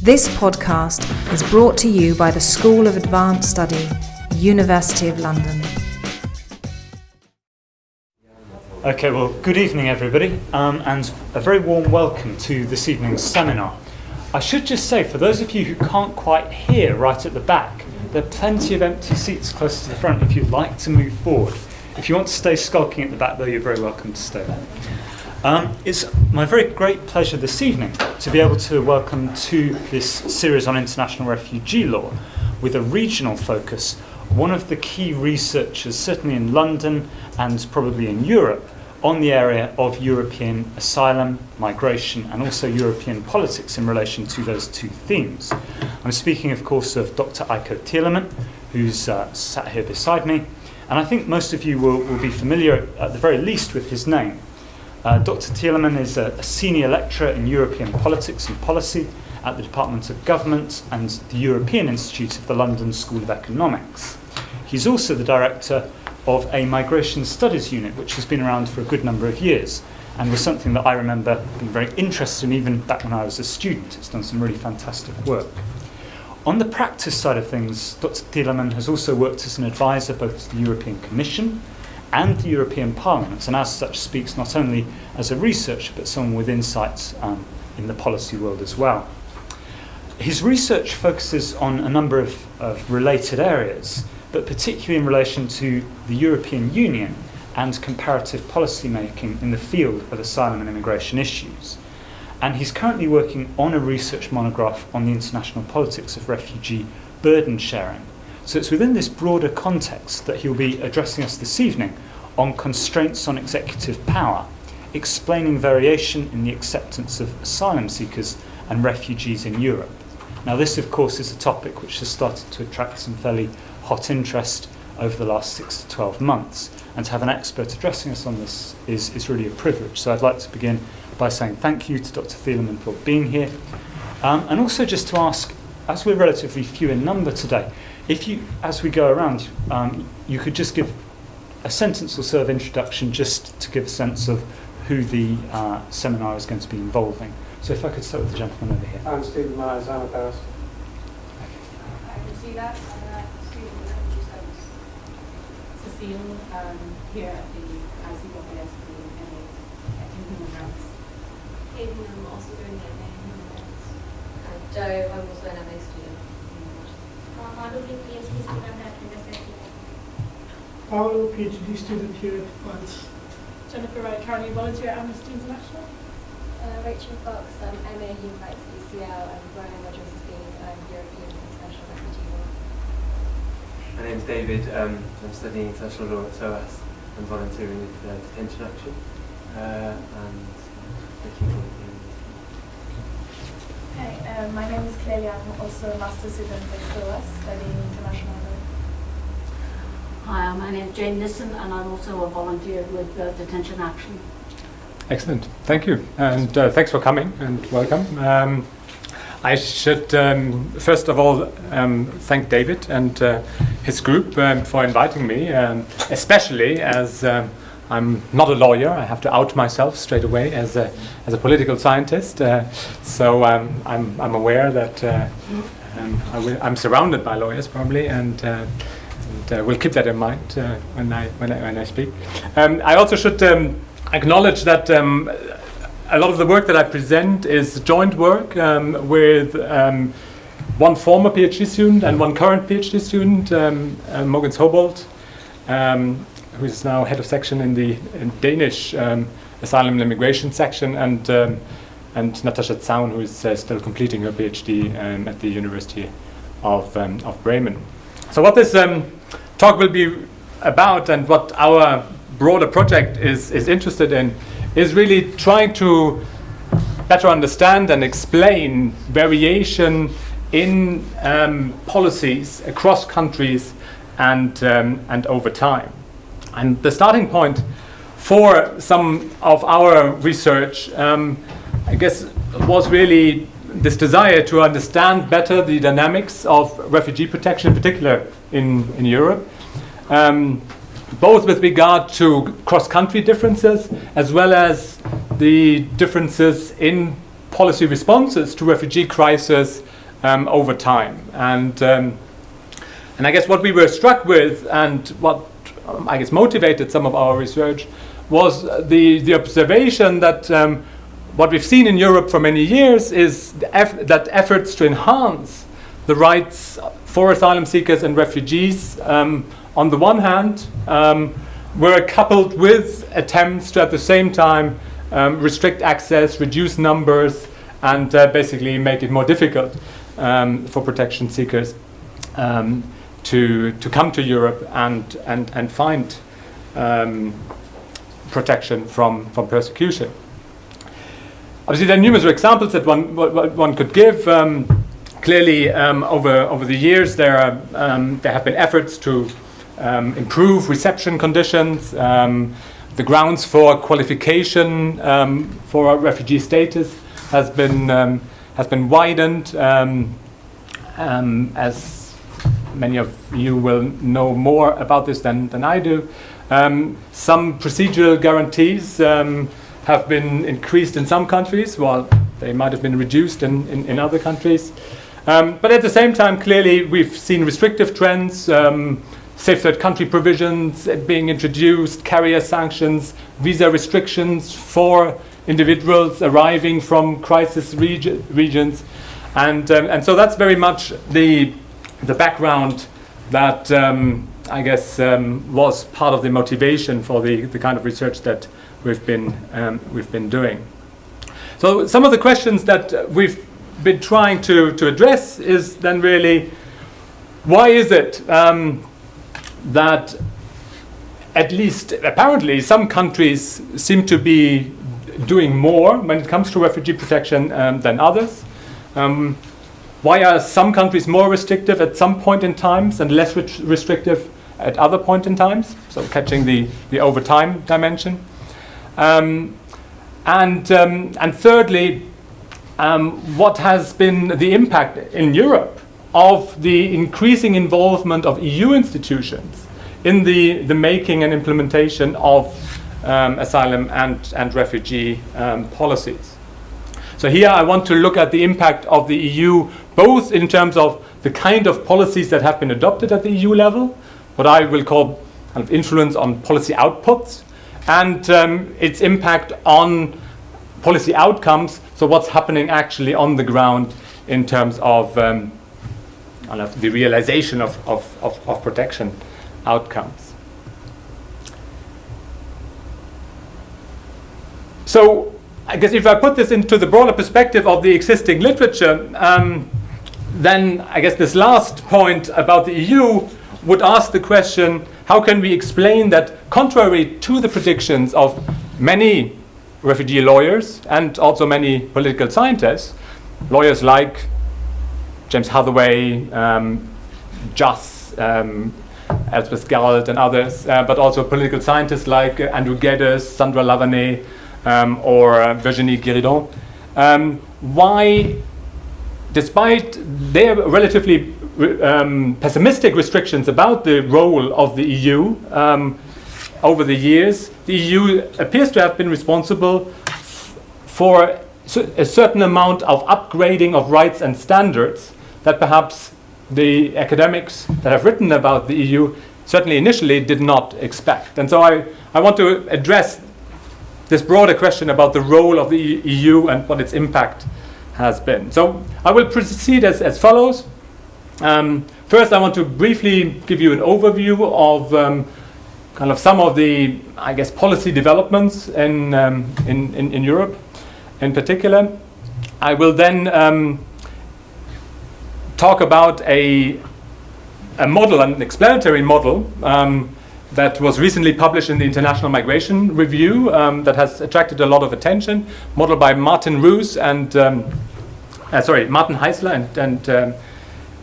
This podcast is brought to you by the School of Advanced Study, University of London. Okay, well, good evening everybody, and a very warm welcome to this evening's seminar. I should just say, for those of you who can't quite hear right at the back, there are plenty of empty seats close to the front if you'd like to move forward. If you want to stay skulking at the back, though, you're very welcome to stay there. It's my very great pleasure this evening to be able to welcome to this series on international refugee law, with a regional focus, one of the key researchers, certainly in London and probably in Europe, on the area of European asylum, migration, and also European politics in relation to those two themes. I'm speaking, of course, of Dr. Eiko Thielemann, who's sat here beside me, and I think most of you will be familiar, at the very least, with his name. Dr. Thielemann is a senior lecturer in European politics and policy at the Department of Government and the European Institute of the London School of Economics. He's also the director of a Migration Studies Unit, which has been around for a good number of years and was something that I remember being very interested in even back when I was a student. It's done some really fantastic work. On the practice side of things, Dr. Thielemann has also worked as an advisor both to the European Commission and the European Parliament, and as such speaks not only as a researcher but someone with insights in the policy world as well. His research focuses on a number of related areas, but particularly in relation to the European Union and comparative policy making in the field of asylum and immigration issues. And he's currently working on a research monograph on the international politics of refugee burden sharing. So it's within this broader context that he'll be addressing us this evening on constraints on executive power, explaining variation in the acceptance of asylum seekers and refugees in Europe. Now this, of course, is a topic which has started to attract some fairly hot interest over the last 6 to 12 months, and to have an expert addressing us on this is really a privilege. So I'd like to begin by saying thank you to Dr. Thielemann for being here, and also just to ask, as we're relatively few in number today, if you, as we go around, you could just give a sentence or so of introduction just to give a sense of who the seminar is going to be involving. So if I could start with the gentleman over here. I'm Stephen Myers, I'm a barrister. I can see that. Student in Refugee Studies. Cecile, here at the ICWS at Human Rights. Hayden, I'm also doing the MA in Human Rights. And Joe, I'm also an MA student. Paolo, PhD student at LSE. Paolo, PhD student here at Once. Jennifer Wright, currently volunteer at Amnesty International. Rachel Fox, MA Human Rights at UCL, and Brian Rogers is being European International Refugee Law. My name's David, I'm studying international law at SOAS and volunteering with Detention Action and looking forward to the Hi, my name is Clelia. I'm also a master's student at SOAS studying international law. Hi, my name is Jane Nissen and I'm also a volunteer with Detention Action. Excellent, thank you, and thanks for coming and welcome. I should first of all thank David and his group for inviting me, especially as I'm not a lawyer. I have to out myself straight away as a political scientist. So I'm aware that I'm surrounded by lawyers probably, and we'll keep that in mind when I speak. I also should acknowledge that a lot of the work that I present is joint work with one former PhD student and one current PhD student, Mogens Hobolth, who is now head of section in the Danish Asylum and Migration section, and Natascha Zaun, who is still completing her PhD at the University of Bremen. So what this talk will be about, and what our broader project is interested in, is really trying to better understand and explain variation in policies across countries and over time. And the starting point for some of our research, I guess, was really this desire to understand better the dynamics of refugee protection, in particular in Europe, both with regard to cross-country differences as well as the differences in policy responses to refugee crisis over time. And I guess what we were struck with, and what I guess motivated some of our research, was the observation that what we've seen in Europe for many years is that efforts to enhance the rights for asylum seekers and refugees, on the one hand, were coupled with attempts to at the same time restrict access, reduce numbers, and basically make it more difficult for protection seekers to come to Europe and find protection from persecution. Obviously, there are numerous examples that one could give. Clearly, over the years, there have been efforts to improve reception conditions. The grounds for qualification for refugee status has been widened, as many of you will know more about this than I do. Some procedural guarantees have been increased in some countries, while they might have been reduced in other countries. But at the same time, clearly, we've seen restrictive trends, safe third country provisions being introduced, carrier sanctions, visa restrictions for individuals arriving from crisis regions. And so that's very much the background that I guess was part of the motivation for the kind of research that we've been doing. So some of the questions that we've been trying to address is then really, why is it that at least apparently some countries seem to be doing more when it comes to refugee protection than others? Why are some countries more restrictive at some point in times and less restrictive at other point in times? So catching the over time dimension. And thirdly, what has been the impact in Europe of the increasing involvement of EU institutions in the making and implementation of asylum and refugee policies? So here I want to look at the impact of the EU, both in terms of the kind of policies that have been adopted at the EU level, what I will call kind of influence on policy outputs, and its impact on policy outcomes, so what's happening actually on the ground in terms of the realization of protection outcomes. So I guess if I put this into the broader perspective of the existing literature, then I guess this last point about the EU would ask the question, how can we explain that, contrary to the predictions of many refugee lawyers and also many political scientists, lawyers like James Hathaway, Juss, Elspeth Galt and others, but also political scientists like Andrew Geddes, Sandra Lavanay, or Virginie Guéridon, why, despite their relatively pessimistic restrictions about the role of the EU over the years, the EU appears to have been responsible for a certain amount of upgrading of rights and standards that perhaps the academics that have written about the EU certainly initially did not expect. And so I want to address this broader question about the role of the EU and what its impact has been. So I will proceed as follows. First, I want to briefly give you an overview of kind of some of the, I guess, policy developments in Europe in particular. I will then talk about a model, an explanatory model that was recently published in the International Migration Review that has attracted a lot of attention. Model by Martin Roos and Martin Heisler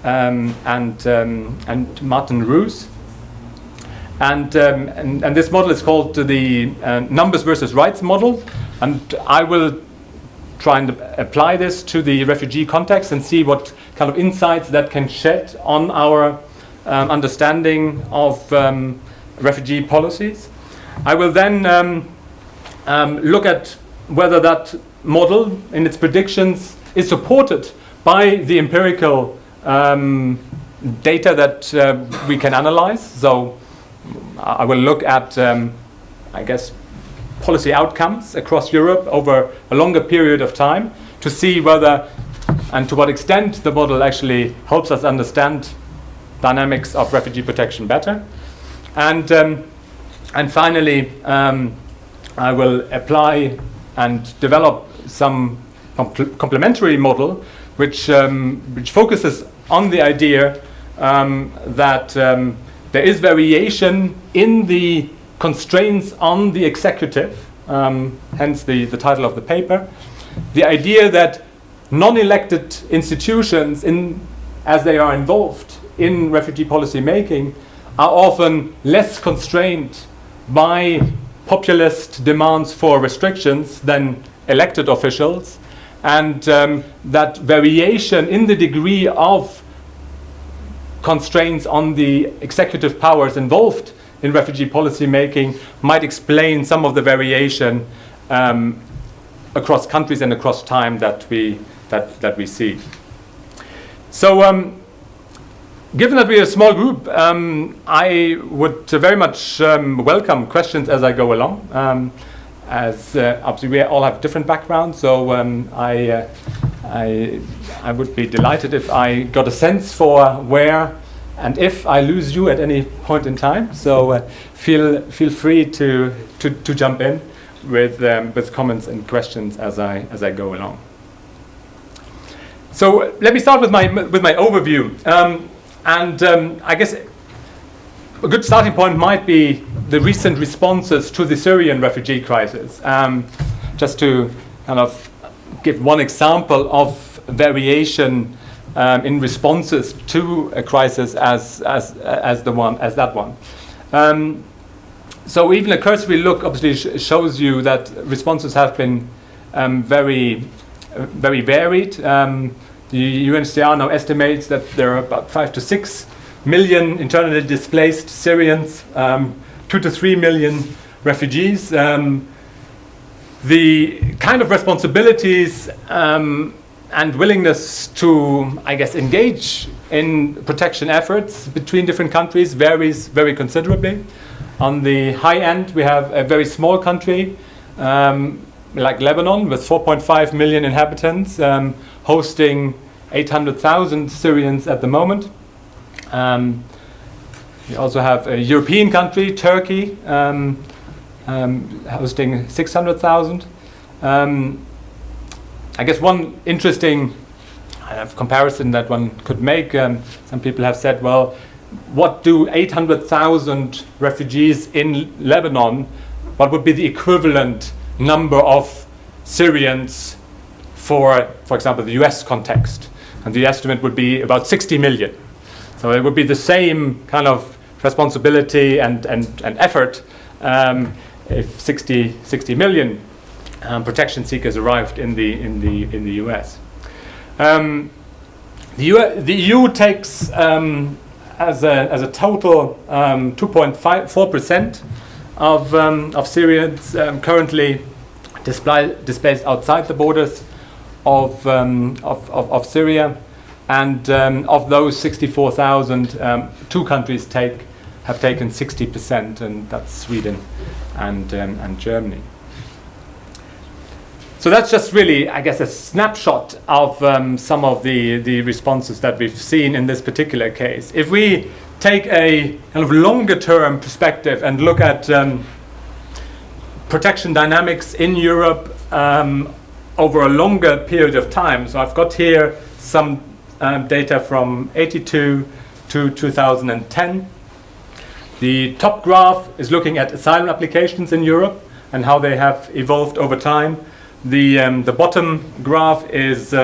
and Martin Roos. And this model is called the numbers versus rights model. And I will try and apply this to the refugee context and see what kind of insights that can shed on our understanding of refugee policies. I will then look at whether that model in its predictions is supported by the empirical data that we can analyze. So I will look at, I guess, policy outcomes across Europe over a longer period of time to see whether and to what extent the model actually helps us understand dynamics of refugee protection better. And finally, I will apply and develop some complementary model which focuses on the idea that there is variation in the constraints on the executive, hence the title of the paper. The idea that non-elected institutions, as they are involved in refugee policy making, are often less constrained by populist demands for restrictions than elected officials, and that variation in the degree of constraints on the executive powers involved in refugee policy making might explain some of the variation across countries and across time that we see. So, given that we are a small group, I would very much welcome questions as I go along. As obviously we all have different backgrounds, so I would be delighted if I got a sense for where and if I lose you at any point in time. So feel free to jump in with comments and questions as I go along. So let me start with my overview, I guess a good starting point might be the recent responses to the Syrian refugee crisis. Just to kind of give one example of variation in responses to a crisis as that one. So even a cursory look obviously shows you that responses have been very varied. The UNHCR now estimates that there are about 5 to 6 million internally displaced Syrians, 2 to 3 million refugees. The kind of responsibilities and willingness to, I guess, engage in protection efforts between different countries varies very considerably. On the high end, we have a very small country like Lebanon with 4.5 million inhabitants, hosting 800,000 Syrians at the moment. We also have a European country, Turkey, hosting 600,000. I guess one interesting comparison that one could make, some people have said, well, what do 800,000 refugees in Lebanon, what would be the equivalent number of Syrians for example, the US context? And the estimate would be about 60 million. So it would be the same kind of responsibility and effort if 60 million protection seekers arrived in the US. The EU takes as a total 2.4% of Syrians currently displaced outside the borders of Syria, and of those 64,000, 2 countries have taken 60%, and that's Sweden and Germany. So that's just really, I guess, a snapshot of some of the responses that we've seen in this particular case. If we take a kind of longer term perspective and look at protection dynamics in Europe over a longer period of time, so I've got here some data from 82 to 2010. The top graph is looking at asylum applications in Europe and how they have evolved over time. The bottom graph is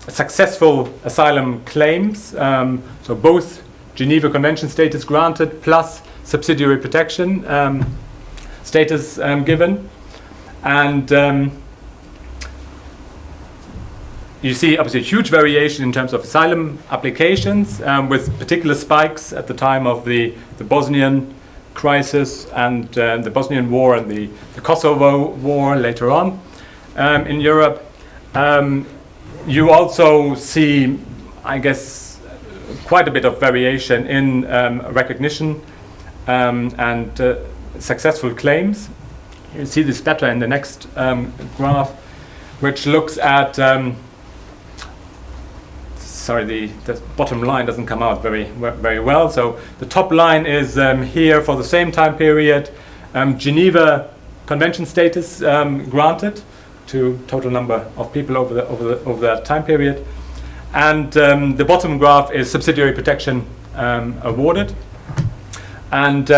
successful asylum claims, so both Geneva Convention status granted plus subsidiary protection status given, and you see obviously a huge variation in terms of asylum applications, with particular spikes at the time of the Bosnian crisis and the Bosnian war and the Kosovo war later on in Europe. you also see, I guess, quite a bit of variation in recognition and successful claims. You see this better in the next graph, which looks at sorry, the bottom line doesn't come out very well. So the top line is here for the same time period, Geneva Convention status granted to total number of people over that time period, and the bottom graph is subsidiary protection awarded. And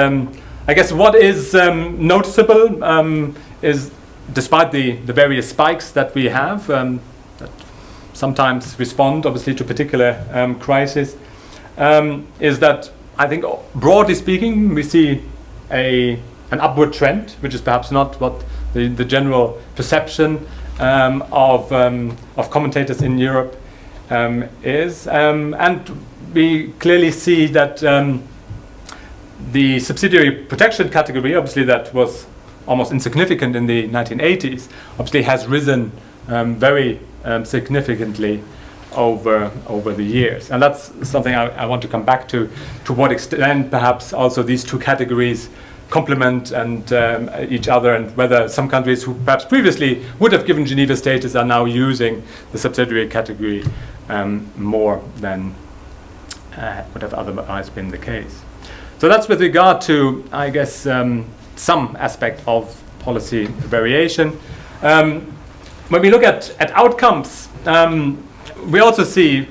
I guess what is noticeable is, despite the various spikes that we have, that sometimes respond obviously to particular crises, is that I think broadly speaking we see an upward trend, which is perhaps not what the general perception of commentators in Europe is, and we clearly see that the subsidiary protection category, obviously that was almost insignificant in the 1980s, obviously has risen very significantly over the years. And that's something I want to come back to what extent perhaps also these two categories complement and each other, and whether some countries who perhaps previously would have given Geneva status are now using the subsidiary category more than would have otherwise been the case. So that's with regard to, I guess, some aspect of policy variation. When we look at outcomes, we also see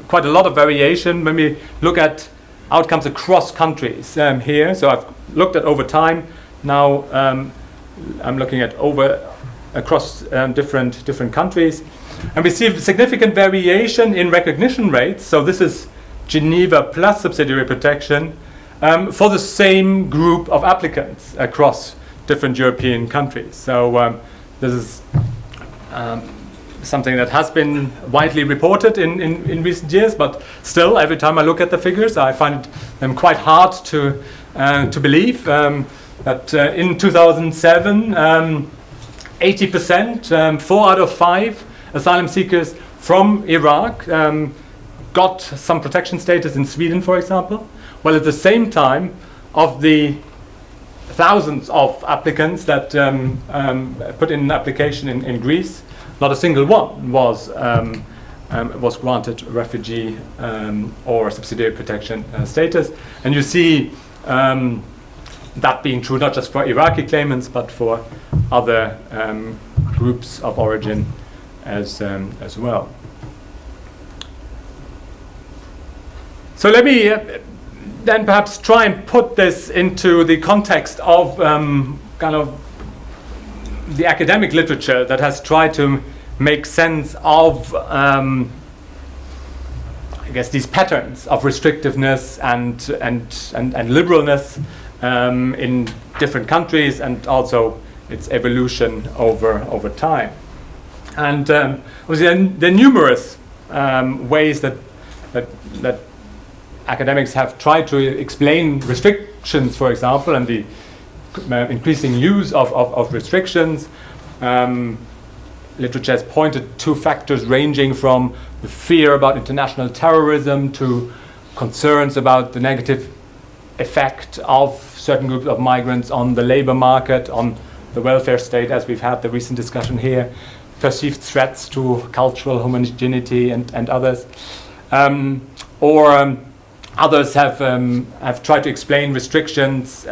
quite a lot of variation when we look at outcomes across countries here. So I've looked at over time. Now I'm looking at across different countries, and we see significant variation in recognition rates. So this is Geneva plus subsidiary protection for the same group of applicants across different European countries. So this is something that has been widely reported in recent years, but still, every time I look at the figures, I find them quite hard to believe that in 2007, 80%, 4 out of 5 asylum seekers from Iraq got some protection status in Sweden, for example. Well, at the same time, of the thousands of applicants that put in an application in Greece, not a single one was granted refugee or subsidiary protection status. And you see that being true not just for Iraqi claimants, but for other groups of origin as well. So let me then perhaps try and put this into the context of kind of the academic literature that has tried to make sense of, I guess, these patterns of restrictiveness and liberalness in different countries, and also its evolution over time. And obviously there are numerous ways that academics have tried to explain restrictions, for example, and the increasing use of restrictions. Literature has pointed to factors ranging from the fear about international terrorism to concerns about the negative effect of certain groups of migrants on the labor market, on the welfare state, as we've had the recent discussion here, perceived threats to cultural homogeneity and others. Others have tried to explain restrictions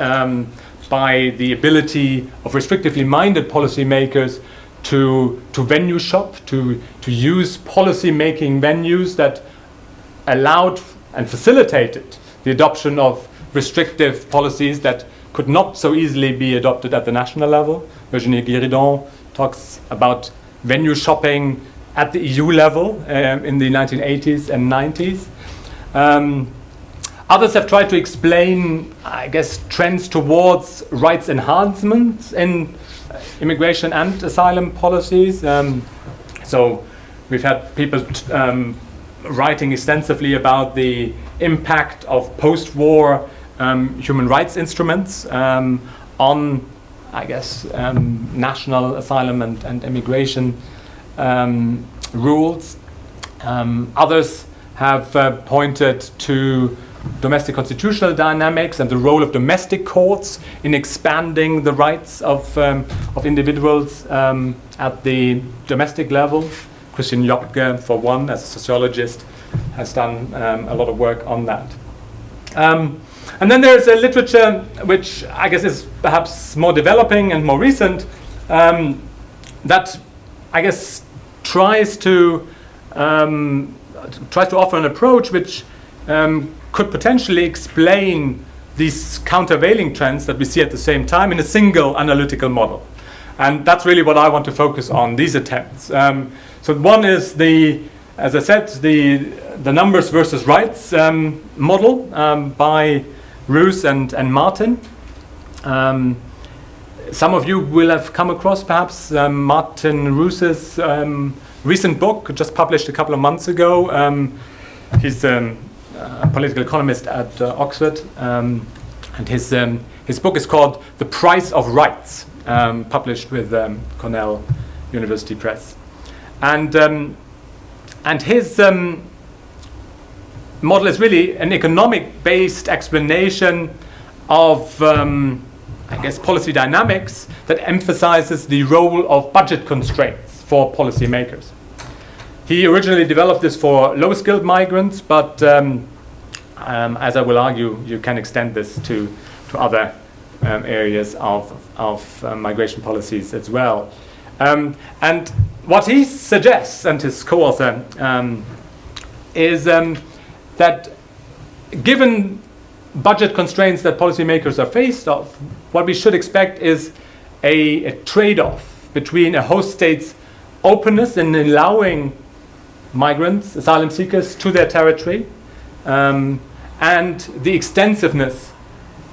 by the ability of restrictively minded policymakers to venue shop, to use policy-making venues that allowed and facilitated the adoption of restrictive policies that could not so easily be adopted at the national level. Virginie Guéridon talks about venue shopping at the EU level in the 1980s and 90s. Others have tried to explain, I guess, trends towards rights enhancements in immigration and asylum policies. So we've had people writing extensively about the impact of post-war human rights instruments on, I guess, national asylum and immigration rules. Others have pointed to domestic constitutional dynamics and the role of domestic courts in expanding the rights of individuals at the domestic level. Christian Jopke, for one, as a sociologist, has done a lot of work on that. And then there's a literature which I guess is perhaps more developing and more recent, that I guess tries to offer an approach which could potentially explain these countervailing trends that we see at the same time in a single analytical model. And that's really what I want to focus on, these attempts. So one is as I said, the numbers versus rights model by Roos and Martin. Some of you will have come across perhaps Martin Roos's recent book, just published a couple of months ago. He's a political economist at Oxford, and his book is called The Price of Rights, published with Cornell University Press. And his model is really an economic-based explanation of, I guess, policy dynamics that emphasizes the role of budget constraints for policymakers. He originally developed this for low-skilled migrants, but as I will argue, you can extend this to other areas of migration policies as well. And what he suggests, and his co-author, is that given budget constraints that policymakers are faced of, what we should expect is a trade-off between a host state's openness in allowing migrants, asylum seekers, to their territory, and the extensiveness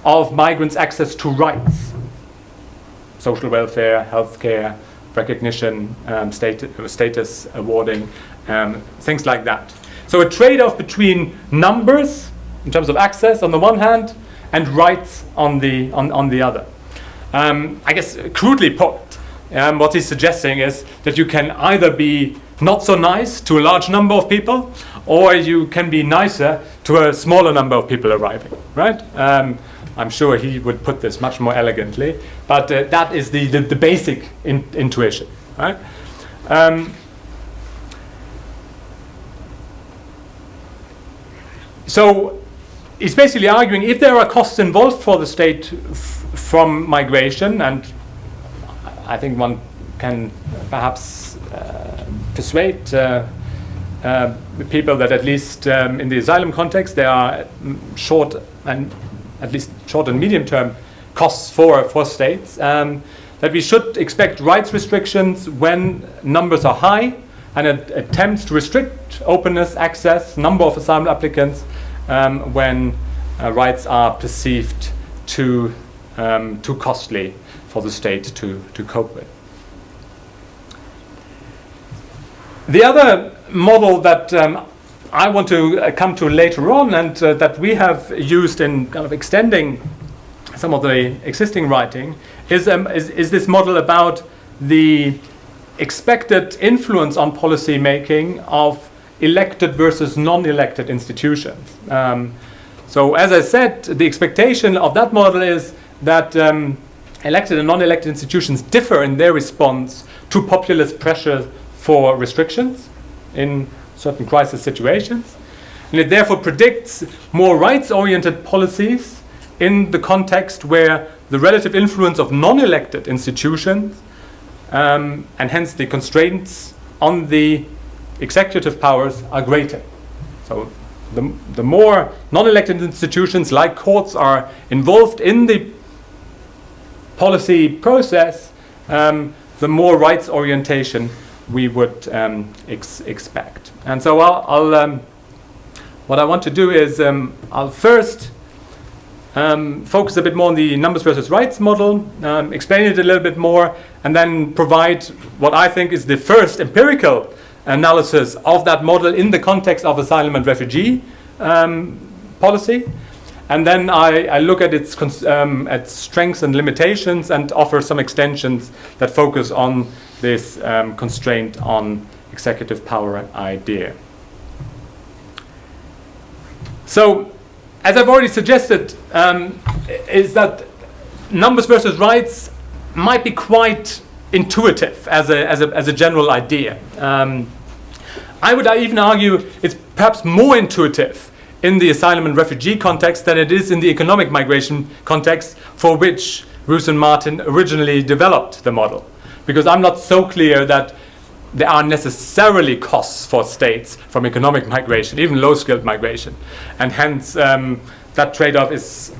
of migrants' access to rights, social welfare, healthcare, recognition, status awarding, things like that. So a trade-off between numbers in terms of access on the one hand and rights on the other. I guess crudely put, what he's suggesting is that you can either be not so nice to a large number of people, or you can be nicer to a smaller number of people arriving, right? I'm sure he would put this much more elegantly, but that is the basic intuition, right? So he's basically arguing if there are costs involved for the state from migration, and I think one can perhaps persuade people that at least in the asylum context there are short and medium term costs for states, that we should expect rights restrictions when numbers are high and attempts to restrict openness, access, number of asylum applicants when rights are perceived too costly for the state to cope with. The other model that I want to come to later on, and that we have used in kind of extending some of the existing writing, is this model about the expected influence on policy making of elected versus non-elected institutions. So as I said, the expectation of that model is that elected and non-elected institutions differ in their response to populist pressure for restrictions in certain crisis situations. And it therefore predicts more rights-oriented policies in the context where the relative influence of non-elected institutions and hence the constraints on the executive powers are greater. So the more non-elected institutions like courts are involved in the policy process, the more rights orientation we would expect. And so what I want to do is I'll first focus a bit more on the numbers versus rights model, explain it a little bit more, and then provide what I think is the first empirical analysis of that model in the context of asylum and refugee policy. and then I look at its strengths and limitations and offer some extensions that focus on this constraint on executive power idea. So, as I've already suggested, is that numbers versus rights might be quite intuitive as a general idea. I would even argue it's perhaps more intuitive in the asylum and refugee context than it is in the economic migration context, for which Roos and Martin originally developed the model. Because I'm not so clear that there are necessarily costs for states from economic migration, even low-skilled migration. And hence, that trade-off is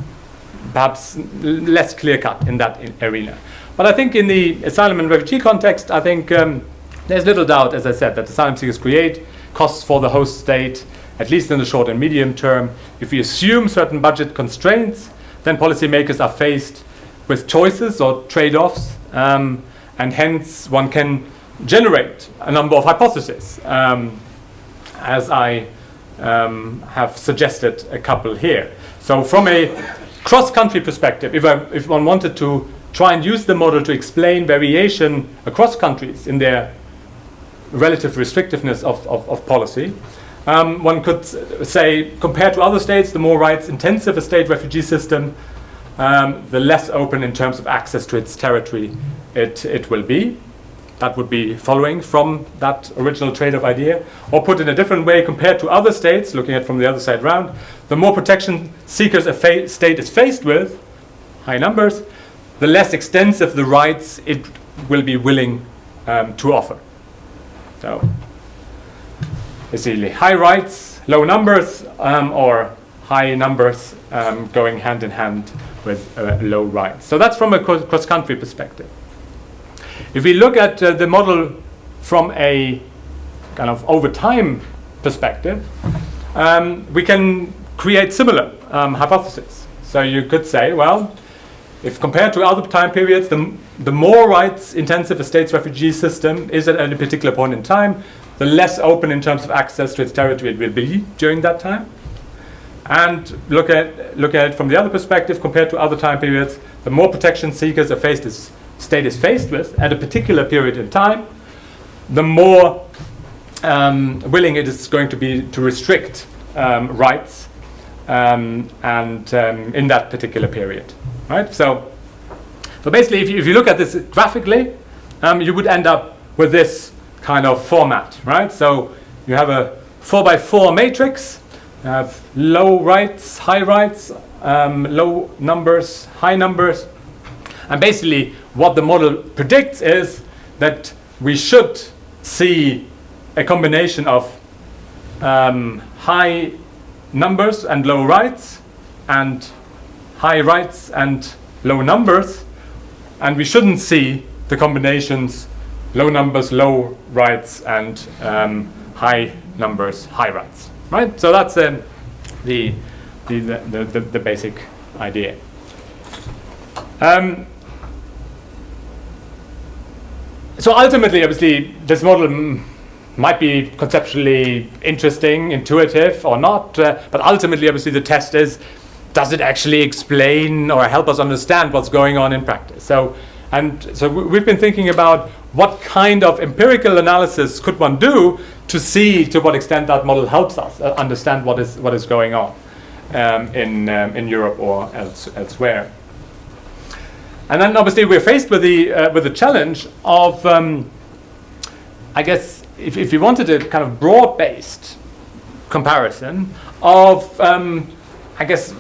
perhaps less clear-cut in that arena. But I think in the asylum and refugee context, I think there's little doubt, as I said, that asylum seekers create costs for the host state, at least in the short and medium term. If we assume certain budget constraints, then policymakers are faced with choices or trade-offs, and hence one can generate a number of hypotheses, as I have suggested a couple here. So from a cross-country perspective, if one wanted to try and use the model to explain variation across countries in their relative restrictiveness of policy, one could say, compared to other states, the more rights-intensive a state refugee system, the less open in terms of access to its territory it will be. That would be following from that original trade-off idea. Or put in a different way, compared to other states, looking at it from the other side round, the more protection seekers a state is faced with, high numbers, the less extensive the rights it will be willing to offer. So, basically, high rights, low numbers, or high numbers going hand in hand with low rights. So that's from a cross-country perspective. If we look at the model from a kind of over time perspective, we can create similar hypotheses. So you could say, well, if compared to other time periods, the more rights-intensive a state's refugee system is at a particular point in time, the less open in terms of access to its territory it will be during that time. And look at it from the other perspective, compared to other time periods, the more protection seekers a state is faced with at a particular period in time, the more willing it is going to be to restrict rights in that particular period. Right? So basically, if you look at this graphically, you would end up with this kind of format, right? So you have a 4x4 matrix, you have low rights, high rights, low numbers, high numbers. And basically, what the model predicts is that we should see a combination of high numbers and low rights, and high rights and low numbers, and we shouldn't see the combinations low numbers, low rights, and high numbers, high rights. Right? So that's the basic idea. So ultimately, obviously, this model might be conceptually interesting, intuitive, or not. But ultimately, obviously, the test is, does it actually explain or help us understand what's going on in practice? So we've been thinking about what kind of empirical analysis could one do to see to what extent that model helps us understand what is going on in Europe or elsewhere. And then obviously we're faced with the challenge of, I guess, if you wanted a kind of broad-based comparison of, I guess,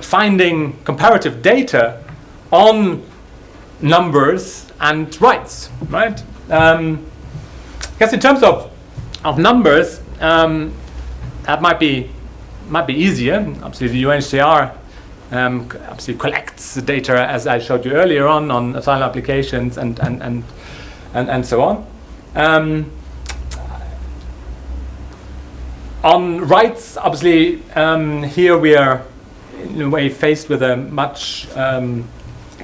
finding comparative data on numbers and rights, right? I guess in terms of numbers, that might be easier. Obviously, the UNHCR obviously collects the data, as I showed you earlier on asylum applications and so on. On rights, obviously, here we are in a way faced with a much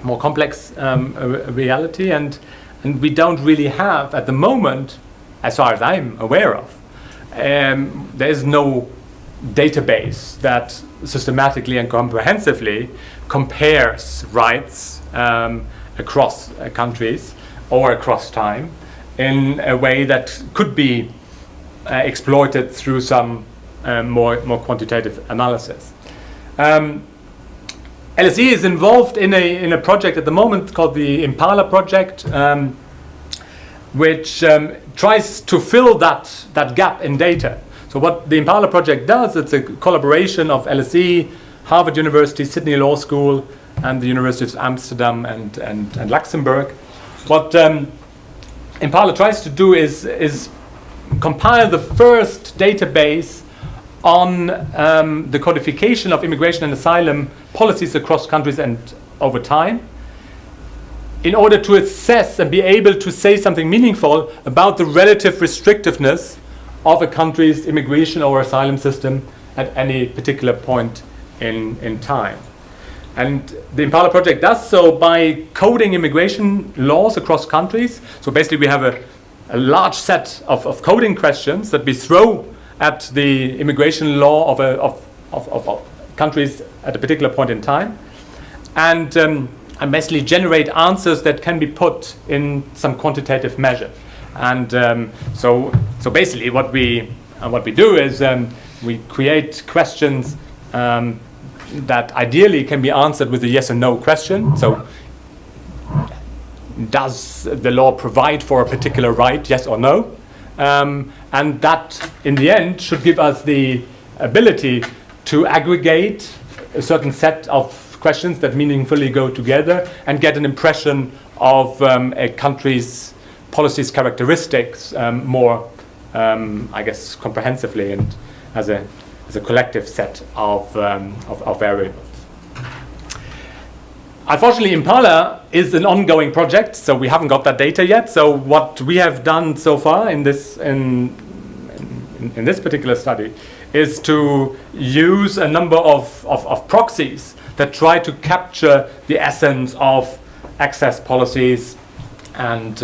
more complex reality, and we don't really have at the moment, as far as I'm aware of, there is no database that systematically and comprehensively compares rights across countries or across time in a way that could be exploited through some more quantitative analysis. LSE is involved in a project at the moment called the Impala project, which tries to fill that gap in data. So what the Impala project does, it's a collaboration of LSE, Harvard University, Sydney Law School, and the Universities of Amsterdam and Luxembourg. What Impala tries to do is compile the first database on the codification of immigration and asylum policies across countries and over time, in order to assess and be able to say something meaningful about the relative restrictiveness of a country's immigration or asylum system at any particular point in time. And the Impala project does so by coding immigration laws across countries. So basically we have a large set of coding questions that we throw at the immigration law of countries at a particular point in time. And basically generate answers that can be put in some quantitative measure. And so basically what we do is we create questions that ideally can be answered with a yes or no question. So does the law provide for a particular right, yes or no? And that in the end should give us the ability to aggregate a certain set of questions that meaningfully go together and get an impression of a country's policies characteristics more, I guess, comprehensively and as a collective set of variables. Unfortunately, Impala is an ongoing project, so we haven't got that data yet. So what we have done so far in this particular study is to use a number of proxies that try to capture the essence of access policies and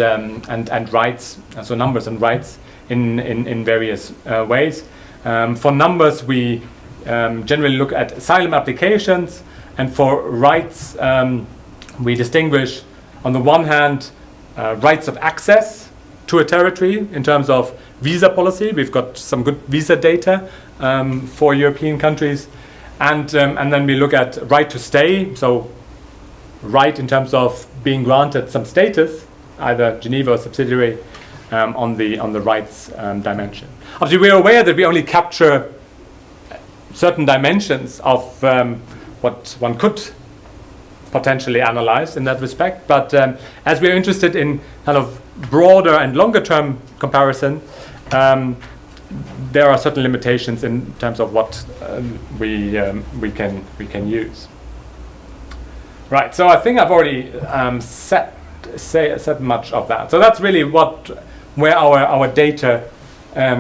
rights, so numbers and rights in various ways. For numbers, we generally look at asylum applications, and for rights, we distinguish on the one hand rights of access to a territory in terms of visa policy. We've got some good visa data for European countries. And then we look at right to stay, so right in terms of being granted some status, either Geneva or subsidiary, on the rights dimension. Obviously, we are aware that we only capture certain dimensions of what one could potentially analyze in that respect. But as we are interested in kind of broader and longer term comparison, there are certain limitations in terms of what we can use. Right. So I think I've already said much of that. So that's really where our data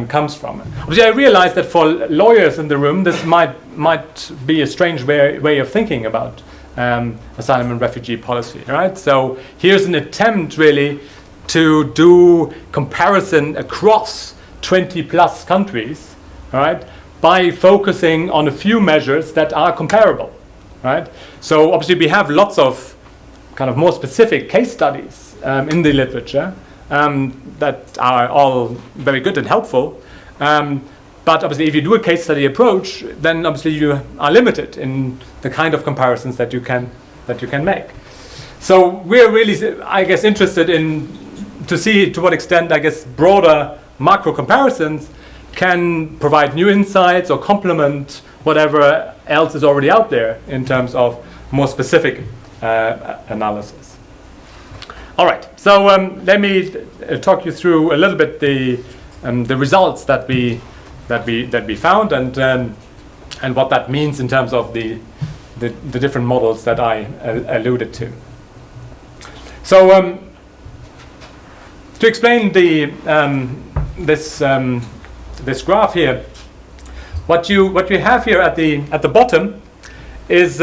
comes from. Obviously, I realize that for lawyers in the room, this might be a strange way of thinking about asylum and refugee policy. Right. So here's an attempt really to do comparison across 20 plus countries, right, by focusing on a few measures that are comparable, right? So obviously we have lots of kind of more specific case studies in the literature that are all very good and helpful. But obviously if you do a case study approach, then obviously you are limited in the kind of comparisons that you can make. So we're really, I guess, interested to see to what extent, I guess, broader macro comparisons can provide new insights or complement whatever else is already out there in terms of more specific analysis. All right, so let me talk you through a little bit the results that we found and what that means in terms of the different models that I alluded to. So to explain this graph here, what you have here at the bottom is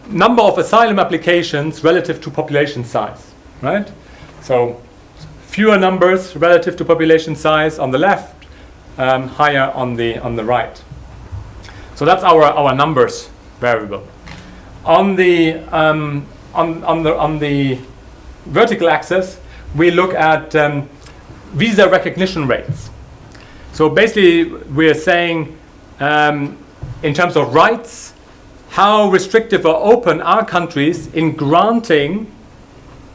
number of asylum applications relative to population size, right? So fewer numbers relative to population size on the left, higher on the right. So that's our numbers variable. On the on the vertical axis, we look at visa recognition rates. So basically, we're saying in terms of rights, how restrictive or open are countries in granting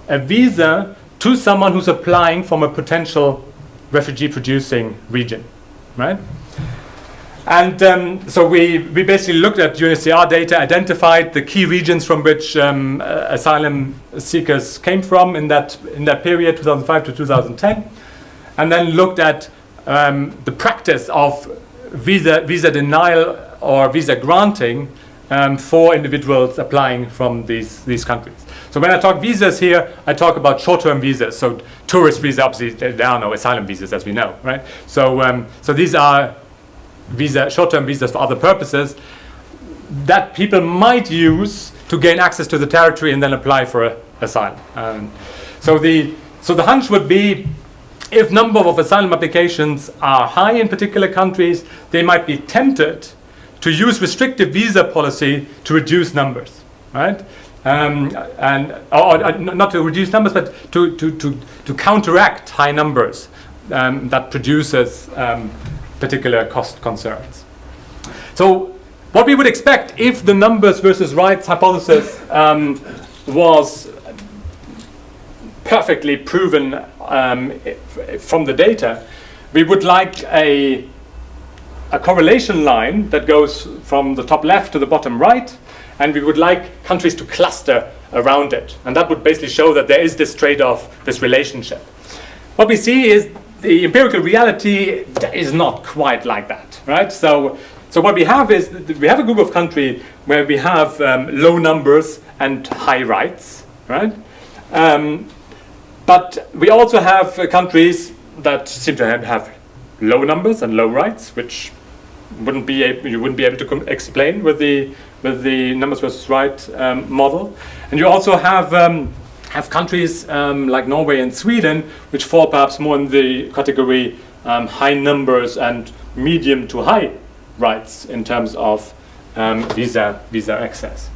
a visa to someone who's applying from a potential refugee-producing region, right? And so we basically looked at UNHCR data, identified the key regions from which asylum seekers came from in that period, 2005 to 2010, and then looked at the practice of visa denial or visa granting for individuals applying from these countries. So when I talk visas here, I talk about short-term visas. So tourist visas, obviously, there are no asylum visas, as we know, right? So so these are short-term visas for other purposes that people might use to gain access to the territory and then apply for asylum. So the hunch would be, if number of asylum applications are high in particular countries, they might be tempted to use restrictive visa policy to reduce numbers, right? Or not to reduce numbers, but to counteract high numbers that produces particular cost concerns. So what we would expect if the numbers versus rights hypothesis was perfectly proven from the data, we would like a correlation line that goes from the top left to the bottom right, and we would like countries to cluster around it. And that would basically show that there is this trade-off, this relationship. What we see is the empirical reality is not quite like that, right? So what we have is we have a group of countries where we have low numbers and high rights, right? But we also have countries that seem to have low numbers and low rights, which you wouldn't be able to explain with the numbers versus right model. And you also have countries like Norway and Sweden, which fall perhaps more in the category high numbers and medium to high rights in terms of visa access.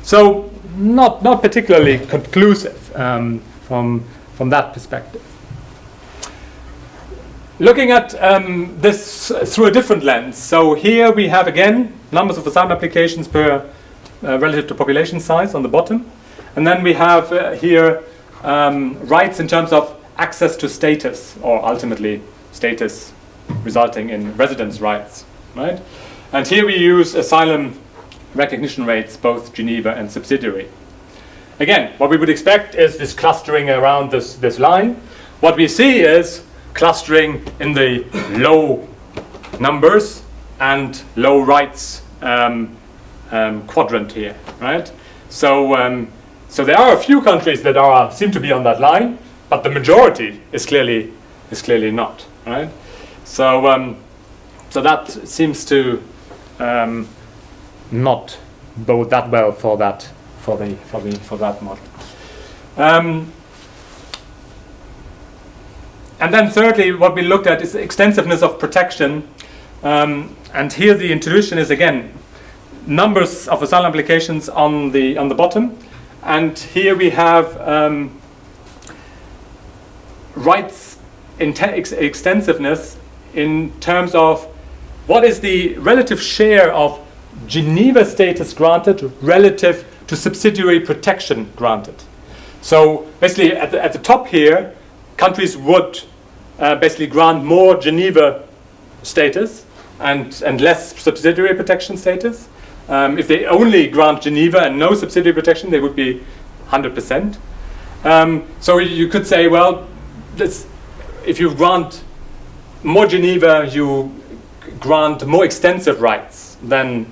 So not particularly conclusive from that perspective. Looking at this through a different lens. So here we have again numbers of asylum applications per relative to population size on the bottom. And then we have here rights in terms of access to status, or ultimately status resulting in residence rights, right? And here we use asylum recognition rates, both Geneva and subsidiary. Again, what we would expect is this clustering around this line. What we see is clustering in the low numbers and low rights quadrant here, right? So there are a few countries that seem to be on that line, but the majority is clearly not, right? So that seems to not bode that well for that model. And then thirdly, what we looked at is the extensiveness of protection, and here the intuition is again numbers of asylum applications on the bottom. And here we have rights extensiveness in terms of what is the relative share of Geneva status granted relative to subsidiary protection granted. So basically at the top here, countries would basically grant more Geneva status and less subsidiary protection status. If they only grant Geneva and no subsidiary protection, they would be 100%. So you could say, well, if you grant more Geneva, you grant more extensive rights than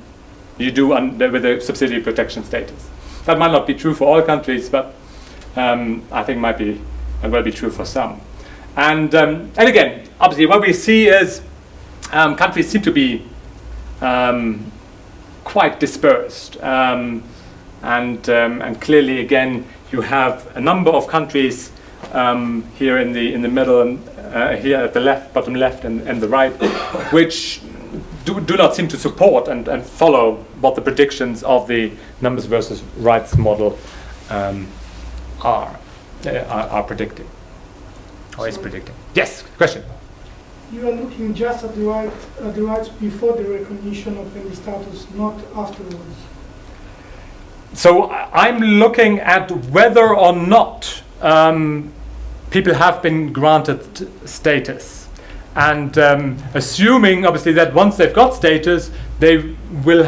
you do with a subsidiary protection status. That might not be true for all countries, but I think might well be true for some. And again, obviously, what we see is countries seem to be quite dispersed, and clearly, again, you have a number of countries here in the middle and here at the bottom left, and the right, which do not seem to support and follow what the predictions of the numbers versus rights model are predicting, or is predicting. Yes, question. You are looking just at the rights before the recognition of any status, not afterwards. So I'm looking at whether or not people have been granted status, and assuming obviously that once they've got status, they will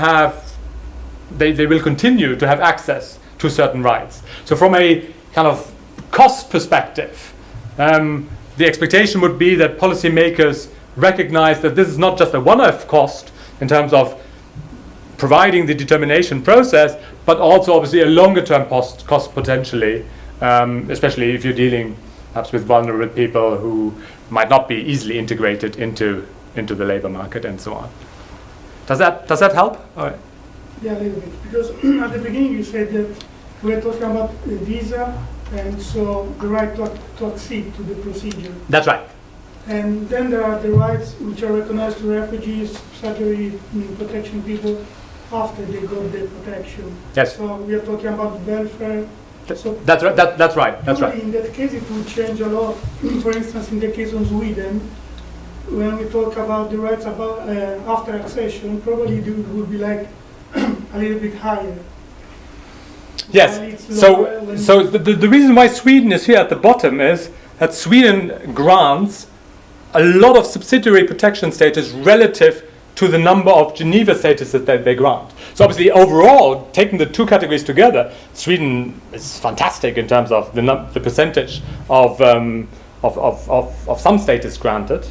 continue to have access to certain rights. So from a kind of cost perspective, the expectation would be that policymakers recognize that this is not just a one-off cost in terms of providing the determination process, but also obviously a longer-term cost potentially, especially if you're dealing perhaps with vulnerable people who might not be easily integrated into the labor market and so on. Does that help? Yeah, a little bit. Because at the beginning you said that we're talking about a visa and so the right to accede to the procedure. That's right. And then there are the rights which are recognized to refugees, statutory protection people after they got their protection. Yes. So we are talking about welfare. So that's right. That's right. That's right. in that case, it would change a lot. For instance, in the case of Sweden, when we talk about the rights about after accession, probably it would be like a little bit higher. Yes. So the reason why Sweden is here at the bottom is that Sweden grants a lot of subsidiary protection status relative to the number of Geneva statuses that they grant. So obviously overall, taking the two categories together, Sweden is fantastic in terms of the percentage of some status granted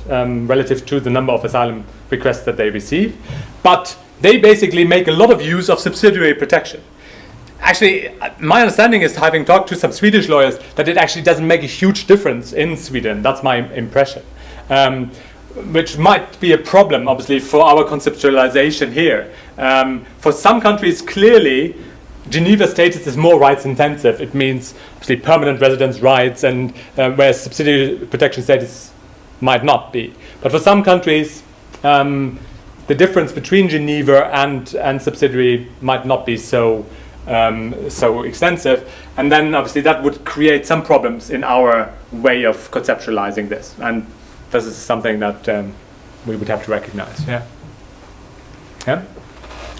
relative to the number of asylum requests that they receive. But they basically make a lot of use of subsidiary protection. Actually, my understanding is, having talked to some Swedish lawyers, that it actually doesn't make a huge difference in Sweden. That's my impression. Which might be a problem, obviously, for our conceptualization here. For some countries, clearly, Geneva status is more rights intensive. It means obviously permanent residence rights, and whereas subsidiary protection status might not be. But for some countries, the difference between Geneva and subsidiary might not be so extensive, and then obviously that would create some problems in our way of conceptualizing this. And this is something that we would have to recognize. Yeah.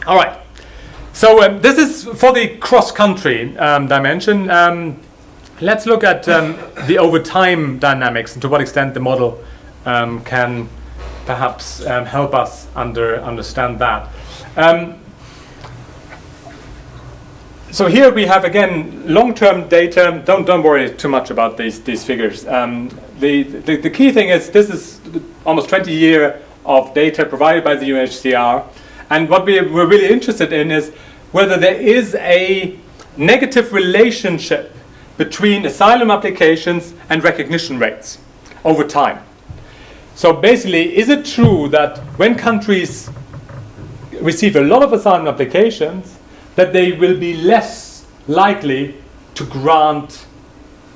All right. So this is for the cross-country dimension. Let's look at the over time dynamics and to what extent the model can perhaps help us understand that. So here we have again long-term data. Don't worry too much about these figures. The key thing is this is almost 20 years of data provided by the UNHCR, and what we're really interested in is whether there is a negative relationship between asylum applications and recognition rates over time. So basically, is it true that when countries receive a lot of asylum applications, that they will be less likely to grant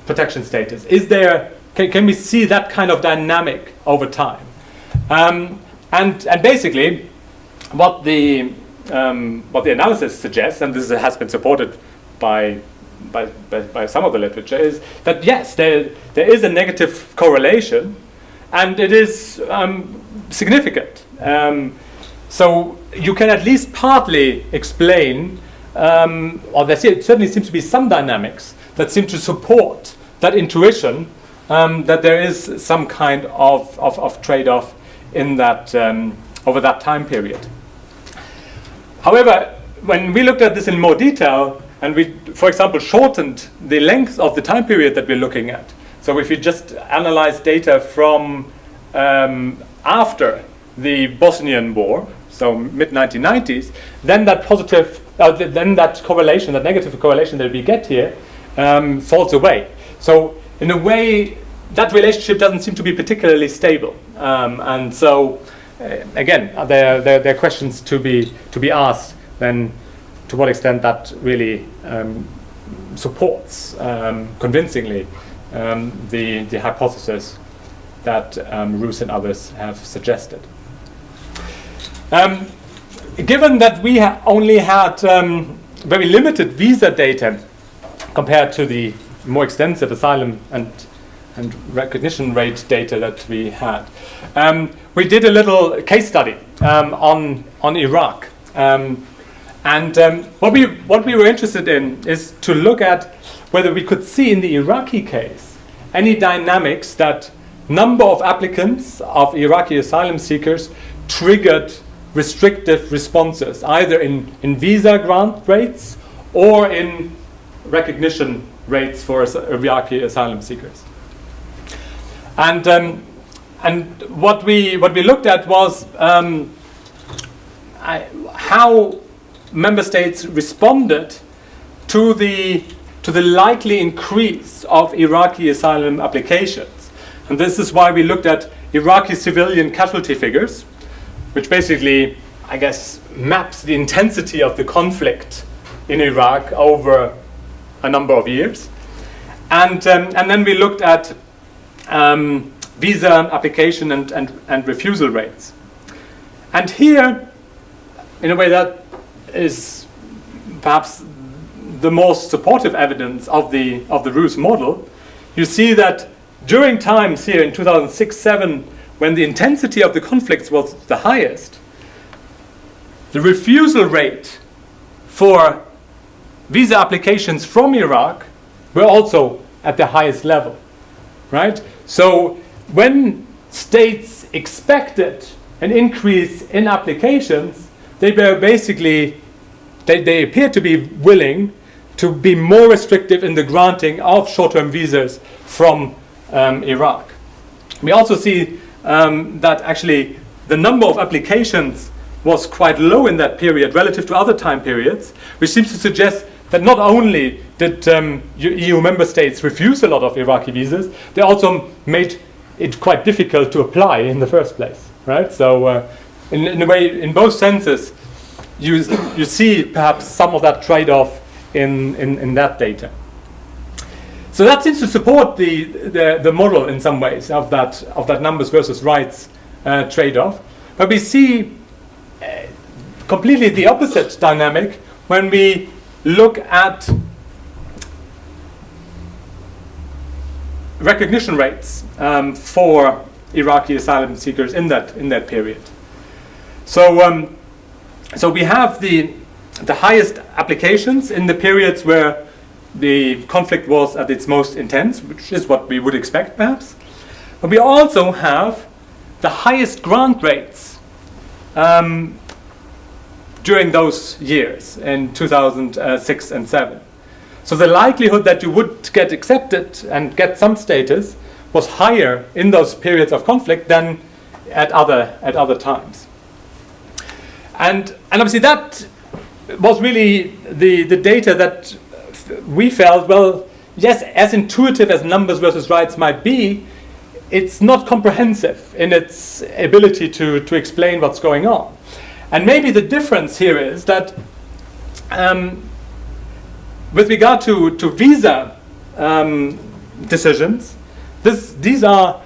protection status? Is there, can we see that kind of dynamic over time? And basically, what the analysis suggests, and this has been supported by some of the literature, is that yes, there is a negative correlation, and it is significant. So you can at least partly explain, or there certainly seems to be some dynamics that seem to support that intuition that there is some kind of trade-off in that over that time period. However, when we looked at this in more detail, and we, for example, shortened the length of the time period that we're looking at, so if you just analyze data from after the Bosnian War, so mid-1990s, then that then that correlation, that negative correlation that we get here, falls away. So in a way, that relationship doesn't seem to be particularly stable, and so again, there are questions to be asked. Then, to what extent that really supports convincingly the hypothesis that Roos and others have suggested. Given that we only had very limited visa data compared to the more extensive asylum and recognition rate data that we had, we did a little case study on Iraq. What we were interested in is to look at whether we could see in the Iraqi case any dynamics that number of applicants of Iraqi asylum seekers triggered restrictive responses, either in visa grant rates or in recognition rates for Iraqi asylum seekers. And what we looked at was how member states responded to the likely increase of Iraqi asylum applications. And this is why we looked at Iraqi civilian casualty figures, which basically, I guess, maps the intensity of the conflict in Iraq over a number of years. And then we looked at visa application and refusal rates. And here, in a way, that is perhaps the most supportive evidence of the RUSE model. You see that during times here in 2006-07, when the intensity of the conflicts was the highest, the refusal rate for visa applications from Iraq were also at the highest level, right? So when states expected an increase in applications, they were basically, they appeared to be willing to be more restrictive in the granting of short-term visas from Iraq. We also see that actually the number of applications was quite low in that period relative to other time periods, which seems to suggest that not only did EU member states refuse a lot of Iraqi visas, they also made it quite difficult to apply in the first place, right? So in a way, in both senses, you see perhaps some of that trade-off in that data. So that seems to support the model in some ways of that numbers versus rights trade-off. But we see completely the opposite dynamic when we look at recognition rates for Iraqi asylum seekers in that period. So we have the highest applications in the periods where the conflict was at its most intense, which is what we would expect perhaps. But we also have the highest grant rates during those years in 2006 and 7. So the likelihood that you would get accepted and get some status was higher in those periods of conflict than at other times. And obviously that was really the data that we felt, well, yes, as intuitive as numbers versus rights might be, it's not comprehensive in its ability to explain what's going on. And maybe the difference here is that with regard to visa decisions, these are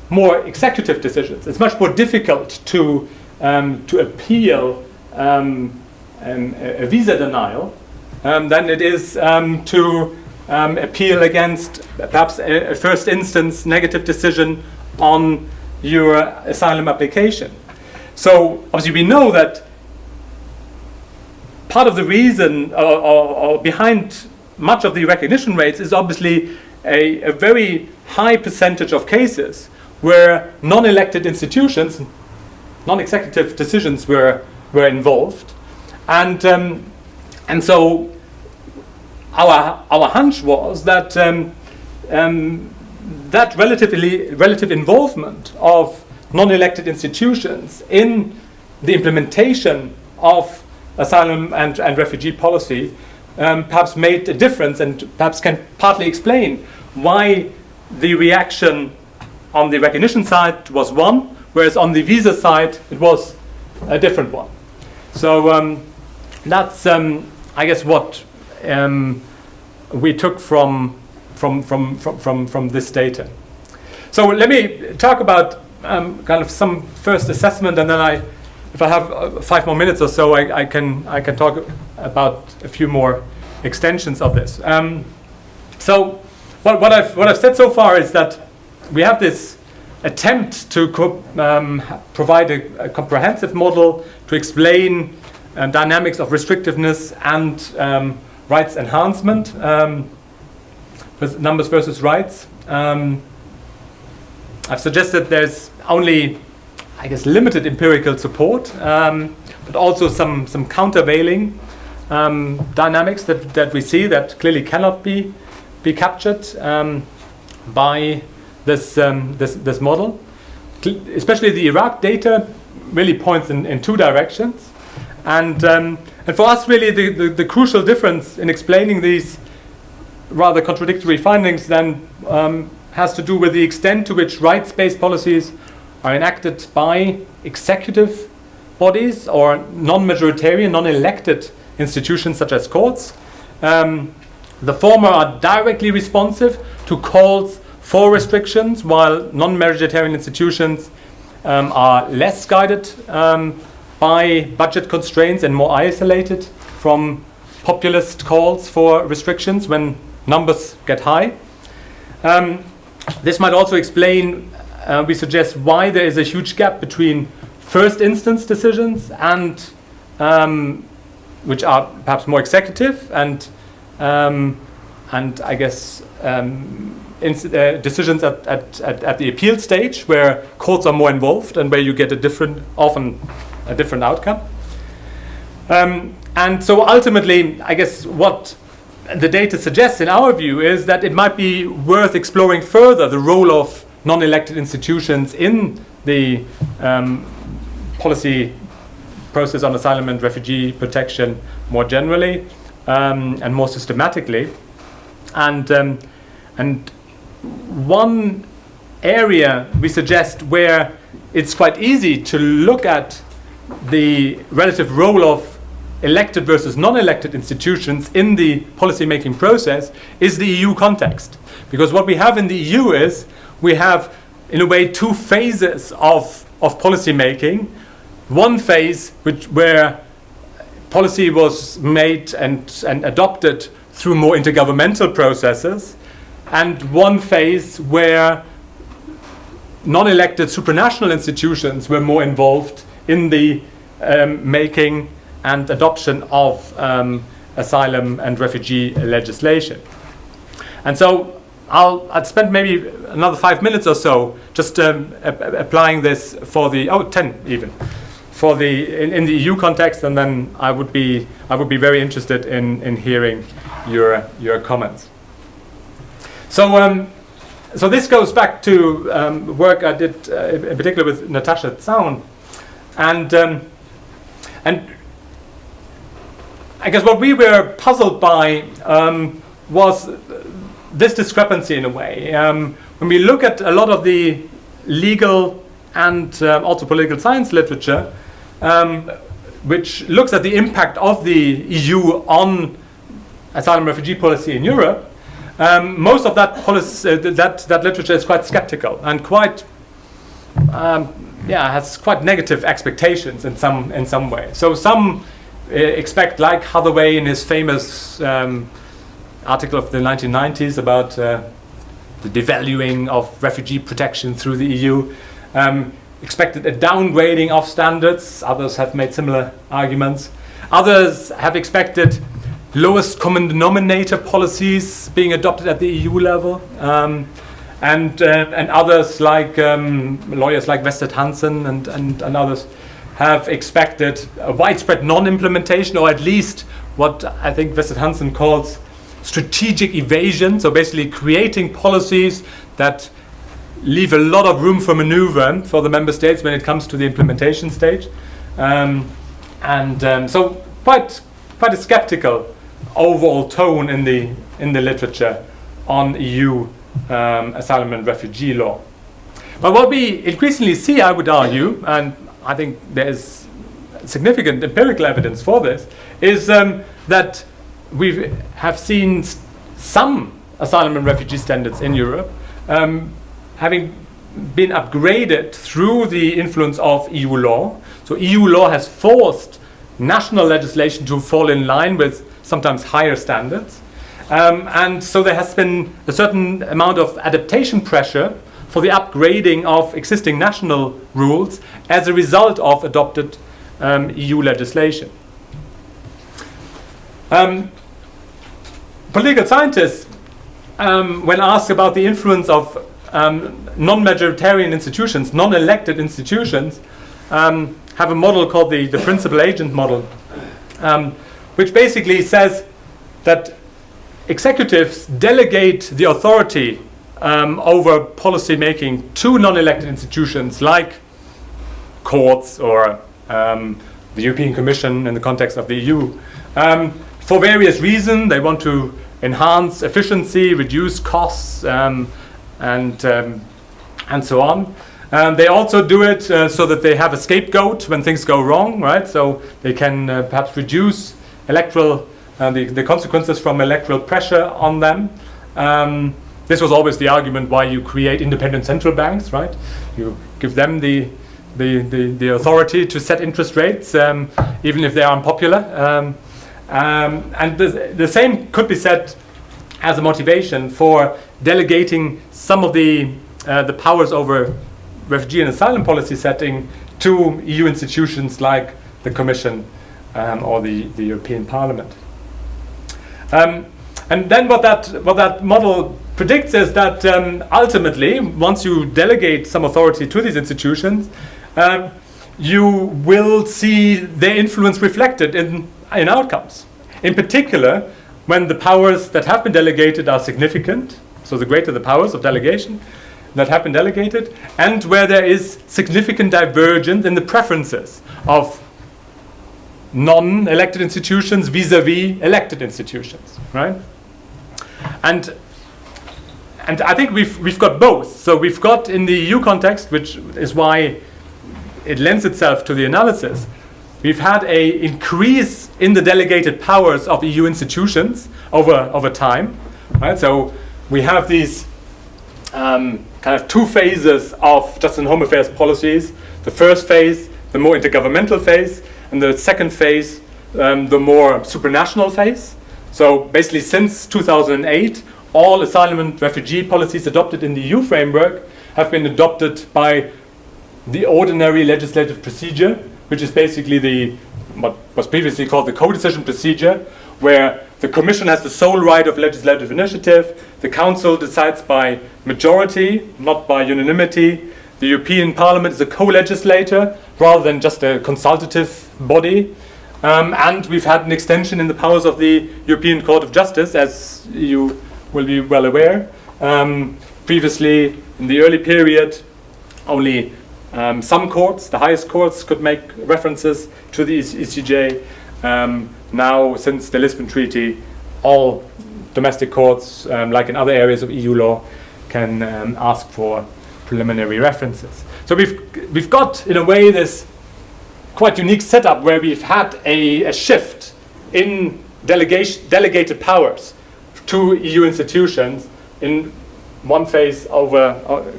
more executive decisions. It's much more difficult to appeal a visa denial than it is to appeal against perhaps a first instance negative decision on your asylum application. So obviously we know that part of the reason or behind much of the recognition rates is obviously a very high percentage of cases where non-elected institutions, non-executive decisions were involved. And so our hunch was that that relative involvement of non-elected institutions in the implementation of asylum and refugee policy perhaps made a difference and perhaps can partly explain why the reaction on the recognition side was one, whereas on the visa side it was a different one. So that's I guess what we took from this data. So let me talk about kind of some first assessment, and then I if I have 5 more minutes or so, I can talk about a few more extensions of this. So what I've said so far is that we have this attempt to provide a comprehensive model to explain dynamics of restrictiveness and rights enhancement, with numbers versus rights. I've suggested there's only, I guess, limited empirical support, but also some countervailing dynamics that we see that clearly cannot be captured by this model. Especially the Iraq data really points in 2 directions, and for us really the crucial difference in explaining these rather contradictory findings then has to do with the extent to which rights-based policies are enacted by executive bodies or non-majoritarian, non-elected institutions such as courts. The former are directly responsive to calls for restrictions, while non-majoritarian institutions are less guided by budget constraints and more isolated from populist calls for restrictions when numbers get high. This might also explain, we suggest, why there is a huge gap between first instance decisions and which are perhaps more executive and I guess decisions at the appeal stage where courts are more involved and where you get often a different outcome. And so ultimately, I guess what the data suggests in our view is that it might be worth exploring further the role of non-elected institutions in the policy process on asylum and refugee protection more generally and more systematically. And one area we suggest where it's quite easy to look at the relative role of elected versus non-elected institutions in the policy-making process is the EU context. Because what we have in the EU is we have, in a way, 2 phases of policy-making. One phase where policy was made and adopted through more intergovernmental processes, and one phase where non-elected supranational institutions were more involved in the making and adoption of asylum and refugee legislation. And so I'll spend maybe another 5 minutes or so just applying this for the 10 even for in the EU context, and then I would be very interested in hearing your comments. So so this goes back to work I did in particular with Natasha Zaun, and I guess what we were puzzled by was this discrepancy in a way. When we look at a lot of the legal and also political science literature, which looks at the impact of the EU on asylum and refugee policy in Europe, most of that that literature is quite skeptical and quite has quite negative expectations in some way. So some expect, like Hathaway in his famous article of the 1990s about the devaluing of refugee protection through the EU, expected a downgrading of standards. Others have made similar arguments. Others have expected lowest common denominator policies being adopted at the EU level, and others like lawyers like Vested Hansen and others have expected a widespread non-implementation, or at least what I think Vested Hansen calls strategic evasion, so basically creating policies that leave a lot of room for maneuver for the member states when it comes to the implementation stage. So quite a skeptical overall tone in the literature on EU asylum and refugee law. But what we increasingly see, I would argue, and I think there is significant empirical evidence for this, is that we have seen some asylum and refugee standards in Europe having been upgraded through the influence of EU law. So EU law has forced national legislation to fall in line with sometimes higher standards. And so there has been a certain amount of adaptation pressure for the upgrading of existing national rules as a result of adopted EU legislation. Political scientists, when asked about the influence of non-majoritarian institutions, non-elected institutions, have a model called the principal agent model, which basically says that executives delegate the authority over policy making to non-elected institutions like courts or the European Commission in the context of the EU. For various reasons, they want to enhance efficiency, reduce costs, and so on. They also do it so that they have a scapegoat when things go wrong, right? So they can perhaps reduce electoral the consequences from electoral pressure on them. This was always the argument why you create independent central banks, right? You give them the authority to set interest rates, even if they are unpopular. And the same could be said as a motivation for delegating some of the powers over refugee and asylum policy setting to EU institutions like the Commission or the European Parliament. And then what that model predicts is that ultimately, once you delegate some authority to these institutions, you will see their influence reflected in outcomes. In particular, when the powers that have been delegated are significant, so the greater the powers of delegation that have been delegated, and where there is significant divergence in the preferences of non-elected institutions vis-a-vis elected institutions, right? And I think we've got both. So we've got in the EU context, which is why it lends itself to the analysis, we've had an increase in the delegated powers of EU institutions over time, right? So we have these kind of two phases of justice and home affairs policies. The first phase, the more intergovernmental phase, and the second phase, the more supranational phase. So basically since 2008, all asylum and refugee policies adopted in the EU framework have been adopted by the ordinary legislative procedure, which is basically what was previously called the co-decision procedure, where the Commission has the sole right of legislative initiative, the Council decides by majority, not by unanimity, the European Parliament is a co-legislator rather than just a consultative body, and we've had an extension in the powers of the European Court of Justice, as you will be well aware. Previously, in the early period, only some courts, the highest courts, could make references to the ECJ. Now, since the Lisbon Treaty, all domestic courts, like in other areas of EU law, can ask for preliminary references. So we've got, in a way, this quite unique setup where we've had a shift in delegated powers to EU institutions in one phase